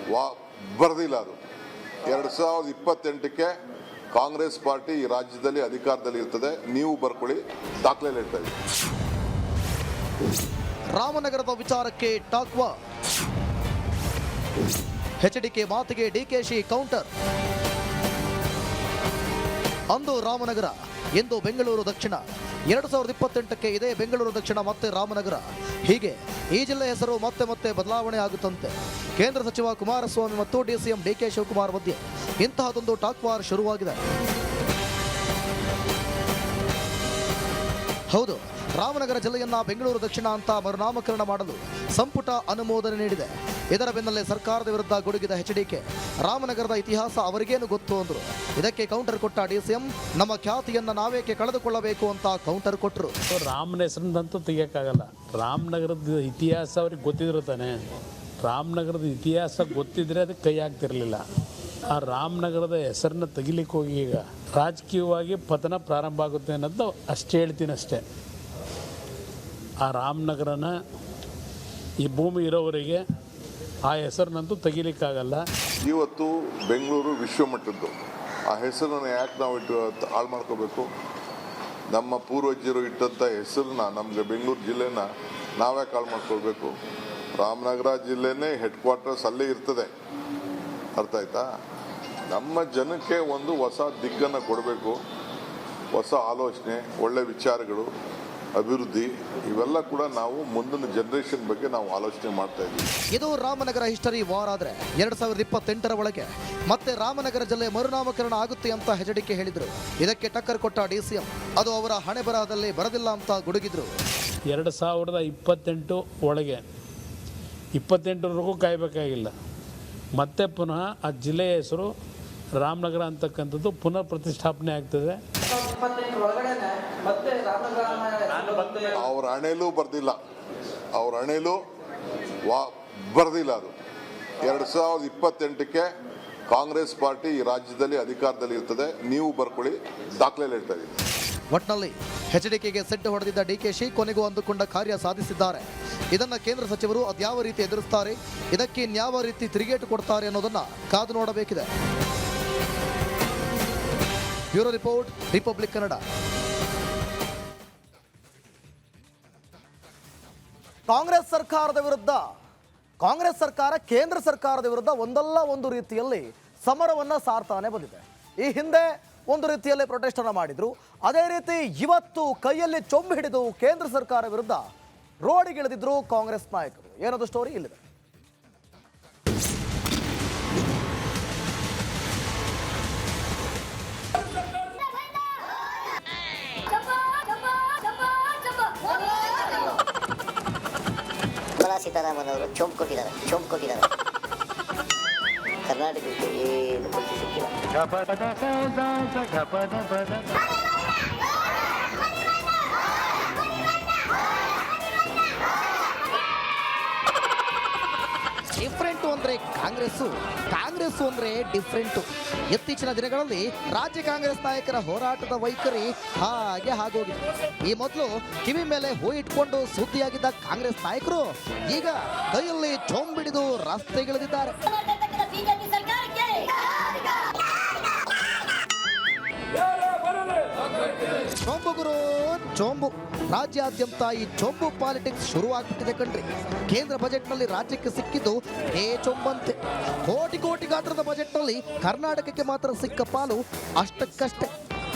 ಬರ್ದಿಲ್ಲ. ಅದು 2028ಕ್ಕೆ ಕಾಂಗ್ರೆಸ್ ಪಾರ್ಟಿ ಈ ರಾಜ್ಯದಲ್ಲಿ ಅಧಿಕಾರದಲ್ಲಿ ಇರ್ತದೆ. ನೀವು ಬರ್ಕೊಳ್ಳಿ, ದಾಖಲೆ ಹೇಳ್ತಾ ಇದ್ದೀವಿ. ರಾಮನಗರದ ವಿಚಾರಕ್ಕೆ ಟಾಕ್ವಾ, HDK ಮಾತಿಗೆ DKಶಿ ಕೌಂಟರ್. ಅಂದು ರಾಮನಗರ, ಎಂದು ಬೆಂಗಳೂರು ದಕ್ಷಿಣ. 2028ಕ್ಕೆ ಇದೇ ಬೆಂಗಳೂರು ದಕ್ಷಿಣ ಮತ್ತೆ ರಾಮನಗರ. ಹೀಗೆ ಈ ಜಿಲ್ಲೆ ಹೆಸರು ಮತ್ತೆ ಮತ್ತೆ ಬದಲಾವಣೆ ಆಗುತ್ತಂತೆ. ಕೇಂದ್ರ ಸಚಿವ ಕುಮಾರಸ್ವಾಮಿ ಮತ್ತು DCM DK ಶಿವಕುಮಾರ್ ಮಧ್ಯೆ ಇಂತಹದೊಂದು ಟಾಕ್ ವಾರ್ ಶುರುವಾಗಿದೆ. ಹೌದು, ರಾಮನಗರ ಜಿಲ್ಲೆಯನ್ನ ಬೆಂಗಳೂರು ದಕ್ಷಿಣ ಅಂತ ಮರುನಾಮಕರಣ ಮಾಡಲು ಸಂಪುಟ ಅನುಮೋದನೆ ನೀಡಿದೆ. ಇದರ ಬೆನ್ನಲ್ಲೇ ಸರ್ಕಾರದ ವಿರುದ್ಧ ಗುಡುಗಿದ HDK, ರಾಮನಗರದ ಇತಿಹಾಸ ಅವರಿಗೇನು ಗೊತ್ತು ಅಂದರು. ಇದಕ್ಕೆ ಕೌಂಟರ್ ಕೊಟ್ಟ DCM, ನಮ್ಮ ಖ್ಯಾತಿಯನ್ನ ನಾವೇಕೆ ಕಳೆದುಕೊಳ್ಳಬೇಕು ಅಂತ ಕೌಂಟರ್ ಕೊಟ್ಟರು. ರಾಮನ ಹೆಸರಿನಂತೂ ತೆಗಿಯೋಕ್ಕಾಗಲ್ಲ. ರಾಮನಗರದ ಇತಿಹಾಸ ಅವ್ರಿಗೆ ಗೊತ್ತಿದ್ರು ತಾನೆ. ರಾಮನಗರದ ಇತಿಹಾಸ ಗೊತ್ತಿದ್ರೆ ಅದಕ್ಕೆ ಕೈ ಆಗ್ತಿರಲಿಲ್ಲ. ಆ ರಾಮನಗರದ ಹೆಸರನ್ನ ತೆಗಿಲಿಕ್ಕೆ ಹೋಗಿ ಈಗ ರಾಜಕೀಯವಾಗಿ ಪತನ ಪ್ರಾರಂಭ ಆಗುತ್ತೆ ಅನ್ನೋದು ಅಷ್ಟೇ ಹೇಳ್ತೀನಿ ಅಷ್ಟೇ. ಆ ರಾಮನಗರನ ಈ ಭೂಮಿ ಇರೋವರೆಗೆ ಆ ಹೆಸರನ್ನಂತೂ ತೆಗಿಲಿಕ್ಕಾಗಲ್ಲ. ಇವತ್ತು ಬೆಂಗಳೂರು ವಿಶ್ವಮಟ್ಟದ್ದು. ಆ ಹೆಸರನ್ನು ಯಾಕೆ ನಾವು ಹಾಳು ಮಾಡ್ಕೋಬೇಕು? ನಮ್ಮ ಪೂರ್ವಜರು ಇಟ್ಟಂಥ ಹೆಸರನ್ನ, ನಮಗೆ ಬೆಂಗಳೂರು ಜಿಲ್ಲೆನ ನಾವ್ಯಾಕೆ ಹಾಳು ಮಾಡ್ಕೊಳ್ಬೇಕು? ರಾಮನಗರ ಜಿಲ್ಲೆನೇ ಹೆಡ್ ಕ್ವಾರ್ಟರ್ಸ್ ಅಲ್ಲೇ ಇರ್ತದೆ. ಅರ್ಥ ಆಯ್ತಾ? ನಮ್ಮ ಜನಕ್ಕೆ ಒಂದು ಹೊಸ ದಿಕ್ಕನ್ನು ಕೊಡಬೇಕು, ಹೊಸ ಆಲೋಚನೆ, ಒಳ್ಳೆ ವಿಚಾರಗಳು, ಅಭಿವೃದ್ಧಿ, ಇವೆಲ್ಲ ಕೂಡ ನಾವು ಮುಂದಿನ ಜನರೇಷನ್ ಬಗ್ಗೆ ನಾವು ಆಲೋಚನೆ ಮಾಡ್ತಾ ಇದ್ದೀವಿ. ಇದು ರಾಮನಗರ ಹಿಸ್ಟರಿ ವಾರ್. ಆದರೆ 2028ರ ಒಳಗೆ ಮತ್ತೆ ರಾಮನಗರ ಜಿಲ್ಲೆ ಮರುನಾಮಕರಣ ಆಗುತ್ತೆ ಅಂತ HDK ಹೇಳಿದ್ರು. ಇದಕ್ಕೆ ಟಕ್ಕರ್ ಕೊಟ್ಟ DCM, ಅದು ಅವರ ಹಣೆ ಬರಹದಲ್ಲಿ ಬರದಿಲ್ಲ ಅಂತ ಗುಡುಗಿದ್ರು. 2028 ಒಳಗೆ 28ರವರೆಗೂ ಕಾಯಬೇಕಾಗಿಲ್ಲ. ಮತ್ತೆ ಪುನಃ ಆ ಜಿಲ್ಲೆಯ ಹೆಸರು ರಾಮನಗರ ಅಂತಕ್ಕಂಥದ್ದು ಪುನಃ ಪ್ರತಿಷ್ಠಾಪನೆ ಆಗ್ತದೆ. ಅವ್ರ ಹಣೆಯಲ್ಲೂ ಬರ್ದಿಲ್ಲ, ಅವ್ರ ಹಣೆಯಲ್ಲೂ ಬರ್ದಿಲ್ಲ. ಅದು 2028ಕ್ಕೆ ಕಾಂಗ್ರೆಸ್ ಪಾರ್ಟಿ ಈ ರಾಜ್ಯದಲ್ಲಿ ಅಧಿಕಾರದಲ್ಲಿ ಇರ್ತದೆ. ನೀವು ಬರ್ಕೊಳ್ಳಿ, ದಾಖಲೆ ಹೇಳ್ತಾ ಇದ್ದೀವಿ. ಒಟ್ನಲ್ಲಿ HDKಗೆ ಸೆಡ್ಡು ಹೊಡೆದಿದ್ದ DKಶಿ ಕೊನೆಗೂ ಅಂದುಕೊಂಡ ಕಾರ್ಯ ಸಾಧಿಸಿದ್ದಾರೆ. ಇದನ್ನ ಕೇಂದ್ರ ಸಚಿವರು ಅದ್ಯಾವ ರೀತಿ ಎದುರಿಸ್ತಾರೆ, ಇದಕ್ಕೆ ಇನ್ಯಾವ ರೀತಿ ತಿರುಗೇಟು ಕೊಡ್ತಾರೆ ಅನ್ನೋದನ್ನ ಕಾದು ನೋಡಬೇಕಿದೆ. Bureau report, Republic Kannada. Congress ಸರ್ಕಾರ ಕೇಂದ್ರ ಸರ್ಕಾರದ ವಿರುದ್ಧ ಒಂದಲ್ಲ ಒಂದು ರೀತಿಯಲ್ಲಿ ಸಮರವನ್ನ ಸಾರ್ತಾನೆ ಬಂದಿದೆ. ಈ ಹಿಂದೆ ಒಂದು ರೀತಿಯಲ್ಲಿ ಪ್ರೊಟೆಸ್ಟ್ ಅನ್ನು ಮಾಡಿದ್ರು. ಅದೇ ರೀತಿ ಇವತ್ತು ಕೈಯಲ್ಲಿ ಚೊಂಬು ಹಿಡಿದು ಕೇಂದ್ರ ಸರ್ಕಾರ ವಿರುದ್ಧ ರೋಡಿಗಿಳಿದಿದ್ರು ಕಾಂಗ್ರೆಸ್ ನಾಯಕರು. ಏನದು ಸ್ಟೋರಿ ಇಲ್ಲಿದೆ. ಸೀತಾರಾಮನ್ ಅವರು ಚೋಂಪ್ ಕೊಟ್ಟಿದ್ದಾರೆ ಕರ್ನಾಟಕಕ್ಕೆ ಏನು ಕೊಟ್ಟು ಸಿಕ್ಕಿಲ್ಲ. ಡಿಫ್ರೆಂಟು ಅಂದ್ರೆ ಕಾಂಗ್ರೆಸ್ಸು ಅಂದ್ರೆ ಡಿಫ್ರೆಂಟು. ಇತ್ತೀಚಿನ ದಿನಗಳಲ್ಲಿ ರಾಜ್ಯ ಕಾಂಗ್ರೆಸ್ ನಾಯಕರ ಹೋರಾಟದ ವೈಖರಿ ಹಾಗೆ ಆಗೋಗಿದೆ. ಈ ಮೊದಲು ಕಿವಿ ಮೇಲೆ ಹೂ ಇಟ್ಕೊಂಡು ಸುದ್ದಿಯಾಗಿದ್ದ ಕಾಂಗ್ರೆಸ್ ನಾಯಕರು ಈಗ ಕೈಯಲ್ಲಿ ಚೊಂಬಿಡಿದು ರಸ್ತೆಗಿಳಿದಿದ್ದಾರೆ. ಚೊಂಬುಗುರು ಚೊಂಬು. ರಾಜ್ಯಾದ್ಯಂತ ಈ ಚೊಂಬು ಪಾಲಿಟಿಕ್ಸ್ ಶುರುವಾಗ್ಬಿಟ್ಟಿದೆ ಕಣ್ರಿ. ಕೇಂದ್ರ ಬಜೆಟ್ನಲ್ಲಿ ರಾಜ್ಯಕ್ಕೆ ಸಿಕ್ಕಿದ್ದು ಚೊಂಬಂತೆ. ಕೋಟಿ ಗಾತ್ರದ ಬಜೆಟ್ನಲ್ಲಿ ಕರ್ನಾಟಕಕ್ಕೆ ಮಾತ್ರ ಸಿಕ್ಕ ಪಾಲು ಅಷ್ಟಕ್ಕಷ್ಟೇ.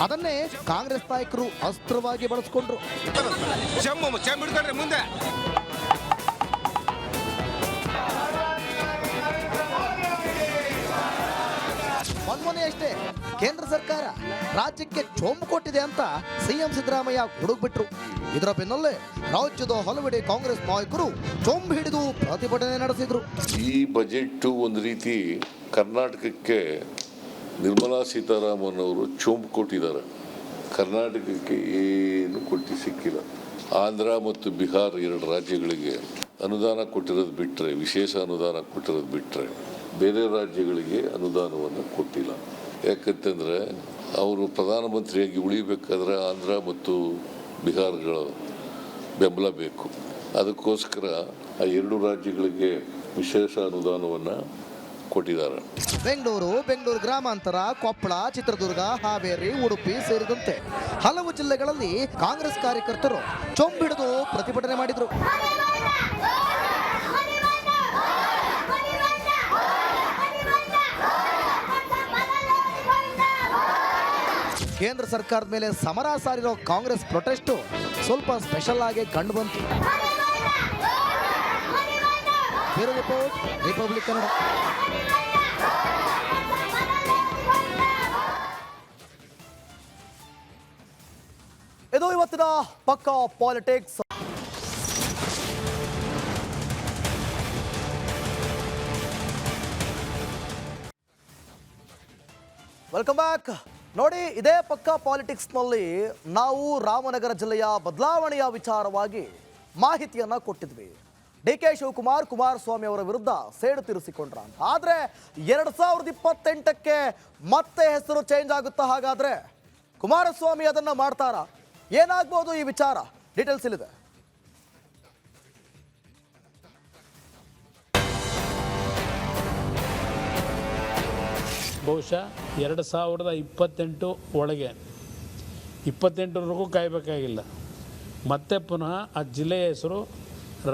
ಅದನ್ನೇ ಕಾಂಗ್ರೆಸ್ ನಾಯಕರು ಅಸ್ತ್ರವಾಗಿ ಬಳಸಿಕೊಂಡ್ರು. ಮುಂದೆ ಮೊನ್ನೆಯಷ್ಟೇ ಕೇಂದ್ರ ಸರ್ಕಾರ ರಾಜ್ಯಕ್ಕೆ ಚೊಂಬು ಕೊಟ್ಟಿದೆ ಅಂತ ಸಿಎಂ ಸಿದ್ದರಾಮಯ್ಯ ಗುಡುಗ್ಬಿಟ್ರು. ಇದರ ಬೆನ್ನಲ್ಲೇ ರಾಜ್ಯದ ಹಲವೆಡೆ ಕಾಂಗ್ರೆಸ್ ನಾಯಕರು ಚೊಂಬು ಹಿಡಿದು ಪ್ರತಿಭಟನೆ ನಡೆಸಿದ್ರು. ಈ ಬಜೆಟ್ ಒಂದು ರೀತಿ ಕರ್ನಾಟಕಕ್ಕೆ ನಿರ್ಮಲಾ ಸೀತಾರಾಮನ್ ಅವರು ಚೊಂಬು ಕೊಟ್ಟಿದ್ದಾರೆ. ಕರ್ನಾಟಕಕ್ಕೆ ಏನು ಕೊಟ್ಟು ಸಿಕ್ಕಿಲ್ಲ. ಆಂಧ್ರ ಮತ್ತು ಬಿಹಾರ 2 ರಾಜ್ಯಗಳಿಗೆ ಅನುದಾನ ಕೊಟ್ಟಿರೋದು ಬಿಟ್ಟರೆ, ವಿಶೇಷ ಅನುದಾನ ಕೊಟ್ಟಿರೋದು ಬಿಟ್ಟರೆ ಬೇರೆ ರಾಜ್ಯಗಳಿಗೆ ಅನುದಾನವನ್ನು ಕೊಟ್ಟಿಲ್ಲ. ಯಾಕಂತಂದರೆ ಅವರು ಪ್ರಧಾನಮಂತ್ರಿಯಾಗಿ ಉಳಿಬೇಕಾದ್ರೆ ಆಂಧ್ರ ಮತ್ತು ಬಿಹಾರಗಳ ಬೆಂಬಲ ಬೇಕು. ಅದಕ್ಕೋಸ್ಕರ ಆ 2 ರಾಜ್ಯಗಳಿಗೆ ವಿಶೇಷ ಅನುದಾನವನ್ನು ಕೊಟ್ಟಿದ್ದಾರೆ. ಬೆಂಗಳೂರು ಗ್ರಾಮಾಂತರ, ಕೊಪ್ಪಳ, ಚಿತ್ರದುರ್ಗ, ಹಾವೇರಿ, ಉಡುಪಿ ಸೇರಿದಂತೆ ಹಲವು ಜಿಲ್ಲೆಗಳಲ್ಲಿ ಕಾಂಗ್ರೆಸ್ ಕಾರ್ಯಕರ್ತರು ಚೊಂಬಿಡಿದು ಪ್ರತಿಭಟನೆ ಮಾಡಿದರು. ಕೇಂದ್ರ ಸರ್ಕಾರದ ಮೇಲೆ ಸಮರ ಸಾರಿರೋ ಕಾಂಗ್ರೆಸ್ ಪ್ರೊಟೆಸ್ಟು ಸ್ವಲ್ಪ ಸ್ಪೆಷಲ್ ಆಗಿ ಕಂಡು ಬಂತು. Report Republic Kannada. ಇದು ಇವತ್ತಿನ ಪಕ್ಕಾ ಪಾಲಿಟಿಕ್ಸ್. Welcome back. ನೋಡಿ, ಇದೇ ಪಕ್ಕಾ ಪಾಲಿಟಿಕ್ಸ್ನಲ್ಲಿ ನಾವು ರಾಮನಗರ ಜಿಲ್ಲೆಯ ಬದಲಾವಣೆಯ ವಿಚಾರವಾಗಿ ಮಾಹಿತಿಯನ್ನು ಕೊಟ್ಟಿದ್ವಿ. DK ಶಿವಕುಮಾರ್ ಕುಮಾರಸ್ವಾಮಿ ಅವರ ವಿರುದ್ಧ ಸೇಡು ತೀರಿಸಿಕೊಂಡ್ರ ಅಂತ. ಆದರೆ 2028ಕ್ಕೆ ಮತ್ತೆ ಹೆಸರು ಚೇಂಜ್ ಆಗುತ್ತಾ? ಹಾಗಾದರೆ ಕುಮಾರಸ್ವಾಮಿ ಅದನ್ನು ಮಾಡ್ತಾರಾ? ಏನಾಗ್ಬೋದು ಈ ವಿಚಾರ? ಡೀಟೇಲ್ಸ್ ಇಲ್ಲಿದೆ. ಬಹುಶಃ 2028 ಒಳಗೆ 28ರವರೆಗೂ ಕಾಯಬೇಕಾಗಿಲ್ಲ. ಮತ್ತೆ ಪುನಃ ಆ ಜಿಲ್ಲೆಯ ಹೆಸರು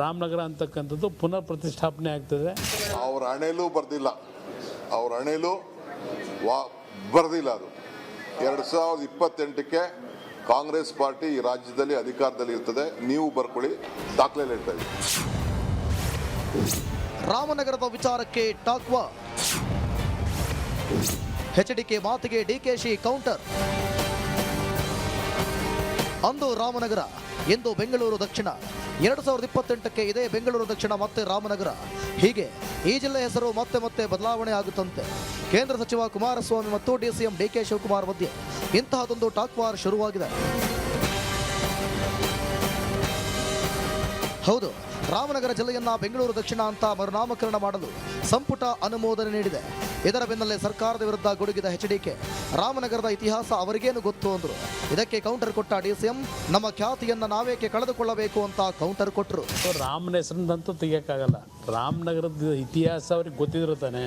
ರಾಮನಗರ ಅಂತಕ್ಕಂಥದ್ದು ಪುನಃ ಪ್ರತಿಷ್ಠಾಪನೆ ಆಗ್ತದೆ. ಅವ್ರ ಹಣೆಲೂ ಬರ್ದಿಲ್ಲ ಅದು. 2028ಕ್ಕೆ ಕಾಂಗ್ರೆಸ್ ಪಾರ್ಟಿ ಈ ರಾಜ್ಯದಲ್ಲಿ ಅಧಿಕಾರದಲ್ಲಿ ಇರ್ತದೆ. ನೀವು ಬರ್ಕೊಳ್ಳಿ, ದಾಖಲೆ ಹೇಳ್ತಾ ಇದ್ದೀವಿ. ರಾಮನಗರದ ವಿಚಾರಕ್ಕೆ ಟಾಕ್ವ. HDK ಮಾತಿಗೆ DKಶಿ ಕೌಂಟರ್. ಅಂದು ರಾಮನಗರ, ಎಂದು ಬೆಂಗಳೂರು ದಕ್ಷಿಣ. 2028ಕ್ಕೆ ಇದೇ ಬೆಂಗಳೂರು ದಕ್ಷಿಣ ಮತ್ತೆ ರಾಮನಗರ. ಹೀಗೆ ಈ ಜಿಲ್ಲೆ ಹೆಸರು ಮತ್ತೆ ಬದಲಾವಣೆ ಆಗುತ್ತಂತೆ. ಕೇಂದ್ರ ಸಚಿವ ಕುಮಾರಸ್ವಾಮಿ ಮತ್ತು DCM DK ಶಿವಕುಮಾರ್ ಮಧ್ಯೆ ಇಂತಹದೊಂದು ಟಾಕ್ ವಾರ್ ಶುರುವಾಗಿದೆ. ಹೌದು, ರಾಮನಗರ ಜಿಲ್ಲೆಯನ್ನ ಬೆಂಗಳೂರು ದಕ್ಷಿಣ ಅಂತ ಮರುನಾಮಕರಣ ಮಾಡಲು ಸಂಪುಟ ಅನುಮೋದನೆ ನೀಡಿದೆ. ಇದರ ಬೆನ್ನಲ್ಲೇ ಸರ್ಕಾರದ ವಿರುದ್ಧ ಗುಡುಗಿದ HDK. ರಾಮನಗರದ ಇತಿಹಾಸ ಅವರಿಗೇನು ಗೊತ್ತು ಅಂದ್ರು. ಇದಕ್ಕೆ ಕೌಂಟರ್ ಕೊಟ್ಟ DCM, ನಮ್ಮ ಖ್ಯಾತಿಯನ್ನ ನಾವೇಕೆ ಕಳೆದುಕೊಳ್ಳಬೇಕು ಅಂತ ಕೌಂಟರ್ ಕೊಟ್ಟರು. ರಾಮನ ಹೆಸರಿನಂತೂ ತೆಗಿಯೋಕ್ಕಾಗಲ್ಲ. ರಾಮನಗರದ ಇತಿಹಾಸ ಅವ್ರಿಗೆ ಗೊತ್ತಿದ್ರು ತಾನೆ.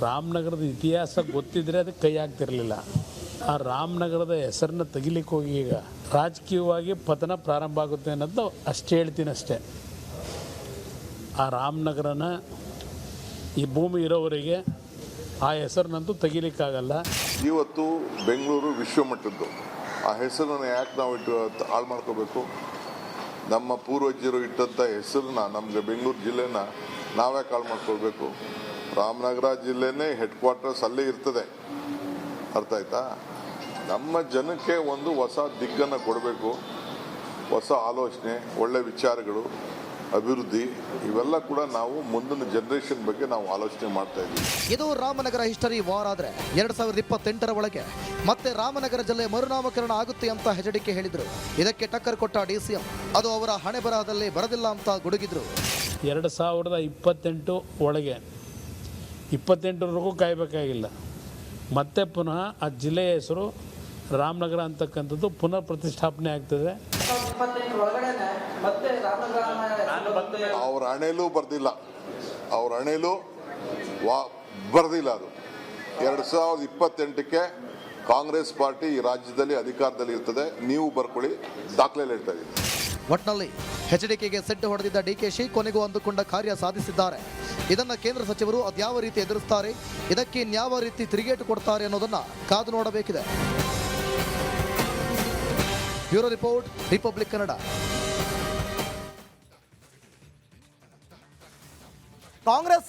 ರಾಮನಗರದ ಇತಿಹಾಸ ಗೊತ್ತಿದ್ರೆ ಅದಕ್ಕೆ ಕೈ ಆಗ್ತಿರಲಿಲ್ಲ. ಆ ರಾಮನಗರದ ಹೆಸರನ್ನ ತೆಗಿಲಿಕ್ಕೆ ಹೋಗಿ ಈಗ ರಾಜಕೀಯವಾಗಿ ಪತನ ಪ್ರಾರಂಭ ಆಗುತ್ತೆ ಅನ್ನೋದು ಅಷ್ಟೇ ಹೇಳ್ತೀನಿ ಅಷ್ಟೇ. ಆ ರಾಮನಗರನ ಈ ಭೂಮಿ ಇರೋವರೆಗೆ ಆ ಹೆಸರಿನಂತೂ ತೆಗಿಲಿಕ್ಕಾಗಲ್ಲ. ಇವತ್ತು ಬೆಂಗಳೂರು ವಿಶ್ವಮಟ್ಟದ್ದು. ಆ ಹೆಸರನ್ನು ಯಾಕೆ ನಾವು ಹಾಳು ಮಾಡ್ಕೋಬೇಕು? ನಮ್ಮ ಪೂರ್ವಜರು ಇಟ್ಟಂಥ ಹೆಸರನ್ನ, ನಮಗೆ ಬೆಂಗಳೂರು ಜಿಲ್ಲೆನ ನಾವ್ಯಾಕೆ ಹಾಳು ಮಾಡ್ಕೊಳ್ಬೇಕು? ರಾಮನಗರ ಜಿಲ್ಲೆನೇ ಹೆಡ್ ಕ್ವಾರ್ಟರ್ಸ್ ಅಲ್ಲೇ ಇರ್ತದೆ. ಅರ್ಥ ಆಯ್ತಾ? ನಮ್ಮ ಜನಕ್ಕೆ ಒಂದು ಹೊಸ ದಿಕ್ಕನ್ನು ಕೊಡಬೇಕು, ಹೊಸ ಆಲೋಚನೆ, ಒಳ್ಳೆ ವಿಚಾರಗಳು. ಅಭಿವೃದ್ಧಿ ಇವೆಲ್ಲ ಕೂಡ ನಾವು ಮುಂದಿನ ಜನರೇಷನ್ ಬಗ್ಗೆ ನಾವು ಆಲೋಚನೆ ಮಾಡ್ತಾ ಇದ್ದೀವಿ. ಇದು ರಾಮನಗರ ಹಿಸ್ಟರಿ ವಾರ್ ಆದ್ರೆ 2028ರ ಒಳಗೆ ಮತ್ತೆ ರಾಮನಗರ ಜಿಲ್ಲೆ ಮರುನಾಮಕರಣ ಆಗುತ್ತೆ ಅಂತ ಹೆಚಡಿಕೆ ಹೇಳಿದ್ರು. ಇದಕ್ಕೆ ಟಕ್ಕರ್ ಕೊಟ್ಟ ಡಿಸಿಎಂ ಅದು ಅವರ ಹಣೆ ಬರಹದಲ್ಲಿ ಬರದಿಲ್ಲ ಅಂತ ಗುಡುಗಿದ್ರು. 2028 ಒಳಗೆ 28ರವರೆಗೂ ಕಾಯಬೇಕಾಗಿಲ್ಲ. ಮತ್ತೆ ಪುನಃ ಆ ಜಿಲ್ಲೆಯ ಹೆಸರು ರಾಮನಗರ ಅಂತಕ್ಕಂಥದ್ದು ಪುನಃ ಪ್ರತಿಷ್ಠಾಪನೆ ಆಗ್ತದೆ. ಅವ್ರ ಹಣೆಲೂ ಬರ್ದಿಲ್ಲ, ಅವ್ರ ಹಣೆಲೂ ಬರ್ದಿಲ್ಲ. ಅದು 2028ಕ್ಕೆ ಕಾಂಗ್ರೆಸ್ ಪಾರ್ಟಿ ಈ ರಾಜ್ಯದಲ್ಲಿ ಅಧಿಕಾರದಲ್ಲಿ ಇರ್ತದೆ. ನೀವು ಬರ್ಕೊಳ್ಳಿ, ದಾಖಲೆ ಹೇಳ್ತಾ ಇದ್ದೀನಿ. ಒಟ್ನಲ್ಲಿ ಹೆಚ್ಡಿಕೆಗೆ ಸೆಡ್ಡು ಹೊಡೆದಿದ್ದ ಡಿಕೆಶಿ ಕೊನೆಗೂ ಅಂದುಕೊಂಡ ಕಾರ್ಯ ಸಾಧಿಸಿದ್ದಾರೆ. ಇದನ್ನ ಕೇಂದ್ರ ಸಚಿವರು ಅದ್ಯಾವ ರೀತಿ ಎದುರಿಸ್ತಾರೆ, ಇದಕ್ಕೆ ಇನ್ಯಾವ ರೀತಿ ತಿರುಗೇಟು ಕೊಡ್ತಾರೆ ಅನ್ನೋದನ್ನ ಕಾದು ನೋಡಬೇಕಿದೆ. Bureau report, Republic Kannada. Congress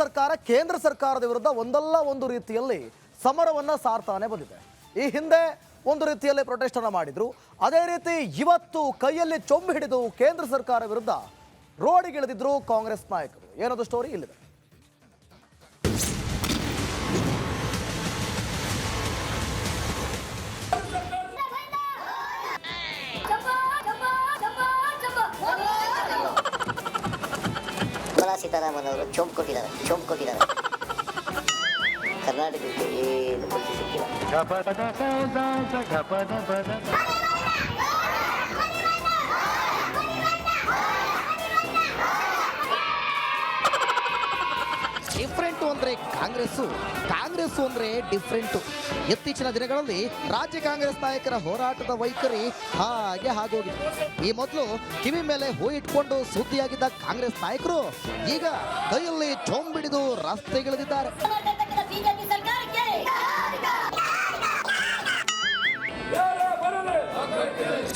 ಸರ್ಕಾರ ಕೇಂದ್ರ ಸರ್ಕಾರದ ವಿರುದ್ಧ ಒಂದಲ್ಲ ಒಂದು ರೀತಿಯಲ್ಲಿ ಸಮರವನ್ನ ಸಾರ್ತಾನೆ ಬಂದಿದೆ. ಈ ಹಿಂದೆ ಒಂದು ರೀತಿಯಲ್ಲಿ ಪ್ರೊಟೆಸ್ಟ್ ಅನ್ನ ಮಾಡಿದ್ರು. ಅದೇ ರೀತಿ ಇವತ್ತು ಕೈಯಲ್ಲಿ ಚೊಂಬು ಹಿಡಿದು ಕೇಂದ್ರ ಸರ್ಕಾರ ವಿರುದ್ಧ ರೋಡಿಗಿಳಿದಿದ್ರು ಕಾಂಗ್ರೆಸ್ ನಾಯಕರು. ಏನದು ಸ್ಟೋರಿ ಇಲ್ಲಿದೆ. ನಿರ್ಮಲಾ ಸೀತಾರಾಮನ್ ಅವರು ಚೊಂಬು ಕೊಟ್ಟಿದ್ದಾರೆ. ಕರ್ನಾಟಕಕ್ಕೆ ಏನು ಕೊಟ್ಟು ಸಿಕ್ಕಿಲ್ಲ. ಡಿಫ್ರೆಂಟು ಅಂದ್ರೆ ಕಾಂಗ್ರೆಸ್ಸು ಅಂದ್ರೆ ಡಿಫ್ರೆಂಟು. ಇತ್ತೀಚಿನ ದಿನಗಳಲ್ಲಿ ರಾಜ್ಯ ಕಾಂಗ್ರೆಸ್ ನಾಯಕರ ಹೋರಾಟದ ವೈಖರಿ ಹಾಗೆ ಆಗೋಗಿದೆ. ಈ ಮೊದಲು ಕಿವಿ ಮೇಲೆ ಹೂ ಇಟ್ಕೊಂಡು ಸುದ್ದಿಯಾಗಿದ್ದ ಕಾಂಗ್ರೆಸ್ ನಾಯಕರು ಈಗ ಕೈಯಲ್ಲಿ ಚೊಂಬಿಡಿದು ರಸ್ತೆಗಿಳಿದಿದ್ದಾರೆ.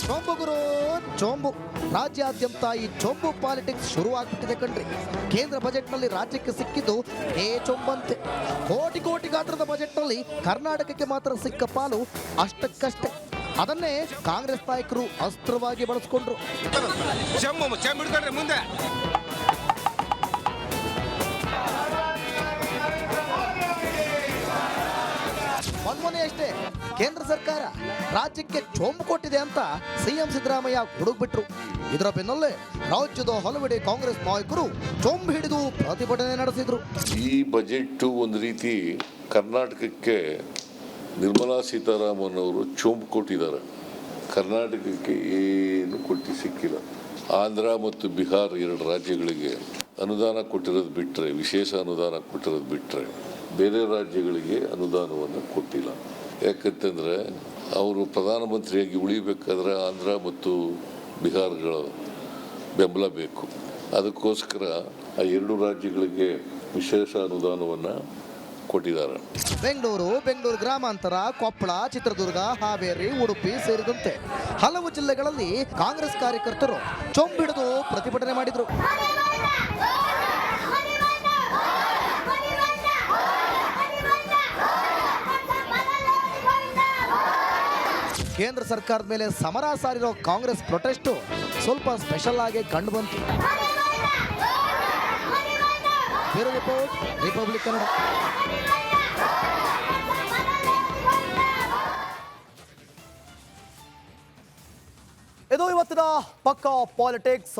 ಚೊಂಬು ಗುರು ಚೊಂಬು. ರಾಜ್ಯಾದ್ಯಂತ ಈ ಚೊಂಬು ಪಾಲಿಟಿಕ್ಸ್ ಶುರುವಾಗ್ಬಿಟ್ಟಿದೆ ಕಣ್ರಿ. ಕೇಂದ್ರ ಬಜೆಟ್ನಲ್ಲಿ ರಾಜ್ಯಕ್ಕೆ ಸಿಕ್ಕಿದ್ದು ಚೊಂಬಂತೆ. ಕೋಟಿ ಗಾತ್ರದ ಬಜೆಟ್ನಲ್ಲಿ ಕರ್ನಾಟಕಕ್ಕೆ ಮಾತ್ರ ಸಿಕ್ಕ ಪಾಲು ಅಷ್ಟಕ್ಕಷ್ಟೇ. ಅದನ್ನೇ ಕಾಂಗ್ರೆಸ್ ನಾಯಕರು ಅಸ್ತ್ರವಾಗಿ ಬಳಸಿಕೊಂಡ್ರು. ಮೊನ್ನೆಯಷ್ಟೇ ಕೇಂದ್ರ ಸರ್ಕಾರ ರಾಜ್ಯಕ್ಕೆ ಚೊಂಬು ಕೊಟ್ಟಿದೆ ಅಂತ ಸಿಎಂ ಸಿದ್ದರಾಮಯ್ಯ ಗುಡುಗ್ಬಿಟ್ರು. ಇದರ ಬೆನ್ನಲ್ಲೇ ರಾಜ್ಯದ ಹಲವೆಡೆ ಕಾಂಗ್ರೆಸ್ ನಾಯಕರು ಚೊಂಬು ಹಿಡಿದು ಪ್ರತಿಭಟನೆ ನಡೆಸಿದ್ರು. ಈ ಬಜೆಟ್ ಒಂದು ರೀತಿ ಕರ್ನಾಟಕಕ್ಕೆ ನಿರ್ಮಲಾ ಸೀತಾರಾಮನ್ ಅವರು ಚೊಂಬು ಕೊಟ್ಟಿದ್ದಾರೆ. ಕರ್ನಾಟಕಕ್ಕೆ ಏನು ಕೊಟ್ಟು ಸಿಕ್ಕಿಲ್ಲ. ಆಂಧ್ರ ಮತ್ತು ಬಿಹಾರ್ 2 ರಾಜ್ಯಗಳಿಗೆ ಅನುದಾನ ಕೊಟ್ಟಿರೋದು ಬಿಟ್ಟರೆ, ವಿಶೇಷ ಅನುದಾನ ಕೊಟ್ಟಿರೋದು ಬಿಟ್ಟರೆ ಬೇರೆ ರಾಜ್ಯಗಳಿಗೆ ಅನುದಾನವನ್ನು ಕೊಟ್ಟಿಲ್ಲ. ಯಾಕಂತಂದರೆ ಅವರು ಪ್ರಧಾನಮಂತ್ರಿಯಾಗಿ ಉಳಿಬೇಕಾದ್ರೆ ಆಂಧ್ರ ಮತ್ತು ಬಿಹಾರ್ಗಳ ಬೆಂಬಲ ಬೇಕು. ಅದಕ್ಕೋಸ್ಕರ ಆ 2 ರಾಜ್ಯಗಳಿಗೆ ವಿಶೇಷ ಅನುದಾನವನ್ನು ಕೊಟ್ಟಿದ್ದಾರೆ. ಬೆಂಗಳೂರು ಗ್ರಾಮಾಂತರ, ಕೊಪ್ಪಳ, ಚಿತ್ರದುರ್ಗ, ಹಾವೇರಿ, ಉಡುಪಿ ಸೇರಿದಂತೆ ಹಲವು ಜಿಲ್ಲೆಗಳಲ್ಲಿ ಕಾಂಗ್ರೆಸ್ ಕಾರ್ಯಕರ್ತರು ಚೊಂಬಿಡಿದು ಪ್ರತಿಭಟನೆ ಮಾಡಿದರು. ಕೇಂದ್ರ ಸರ್ಕಾರದ ಮೇಲೆ ಸಮರ ಸಾರಿರೋ ಕಾಂಗ್ರೆಸ್ ಪ್ರೊಟೆಸ್ಟು ಸ್ವಲ್ಪ ಸ್ಪೆಷಲ್ ಆಗಿ ಕಂಡು ಬಂತು. Bureau report, Republic Kannada. ಇದು ಇವತ್ತಿನ ಪಕ್ಕಾ ಪಾಲಿಟಿಕ್ಸ್.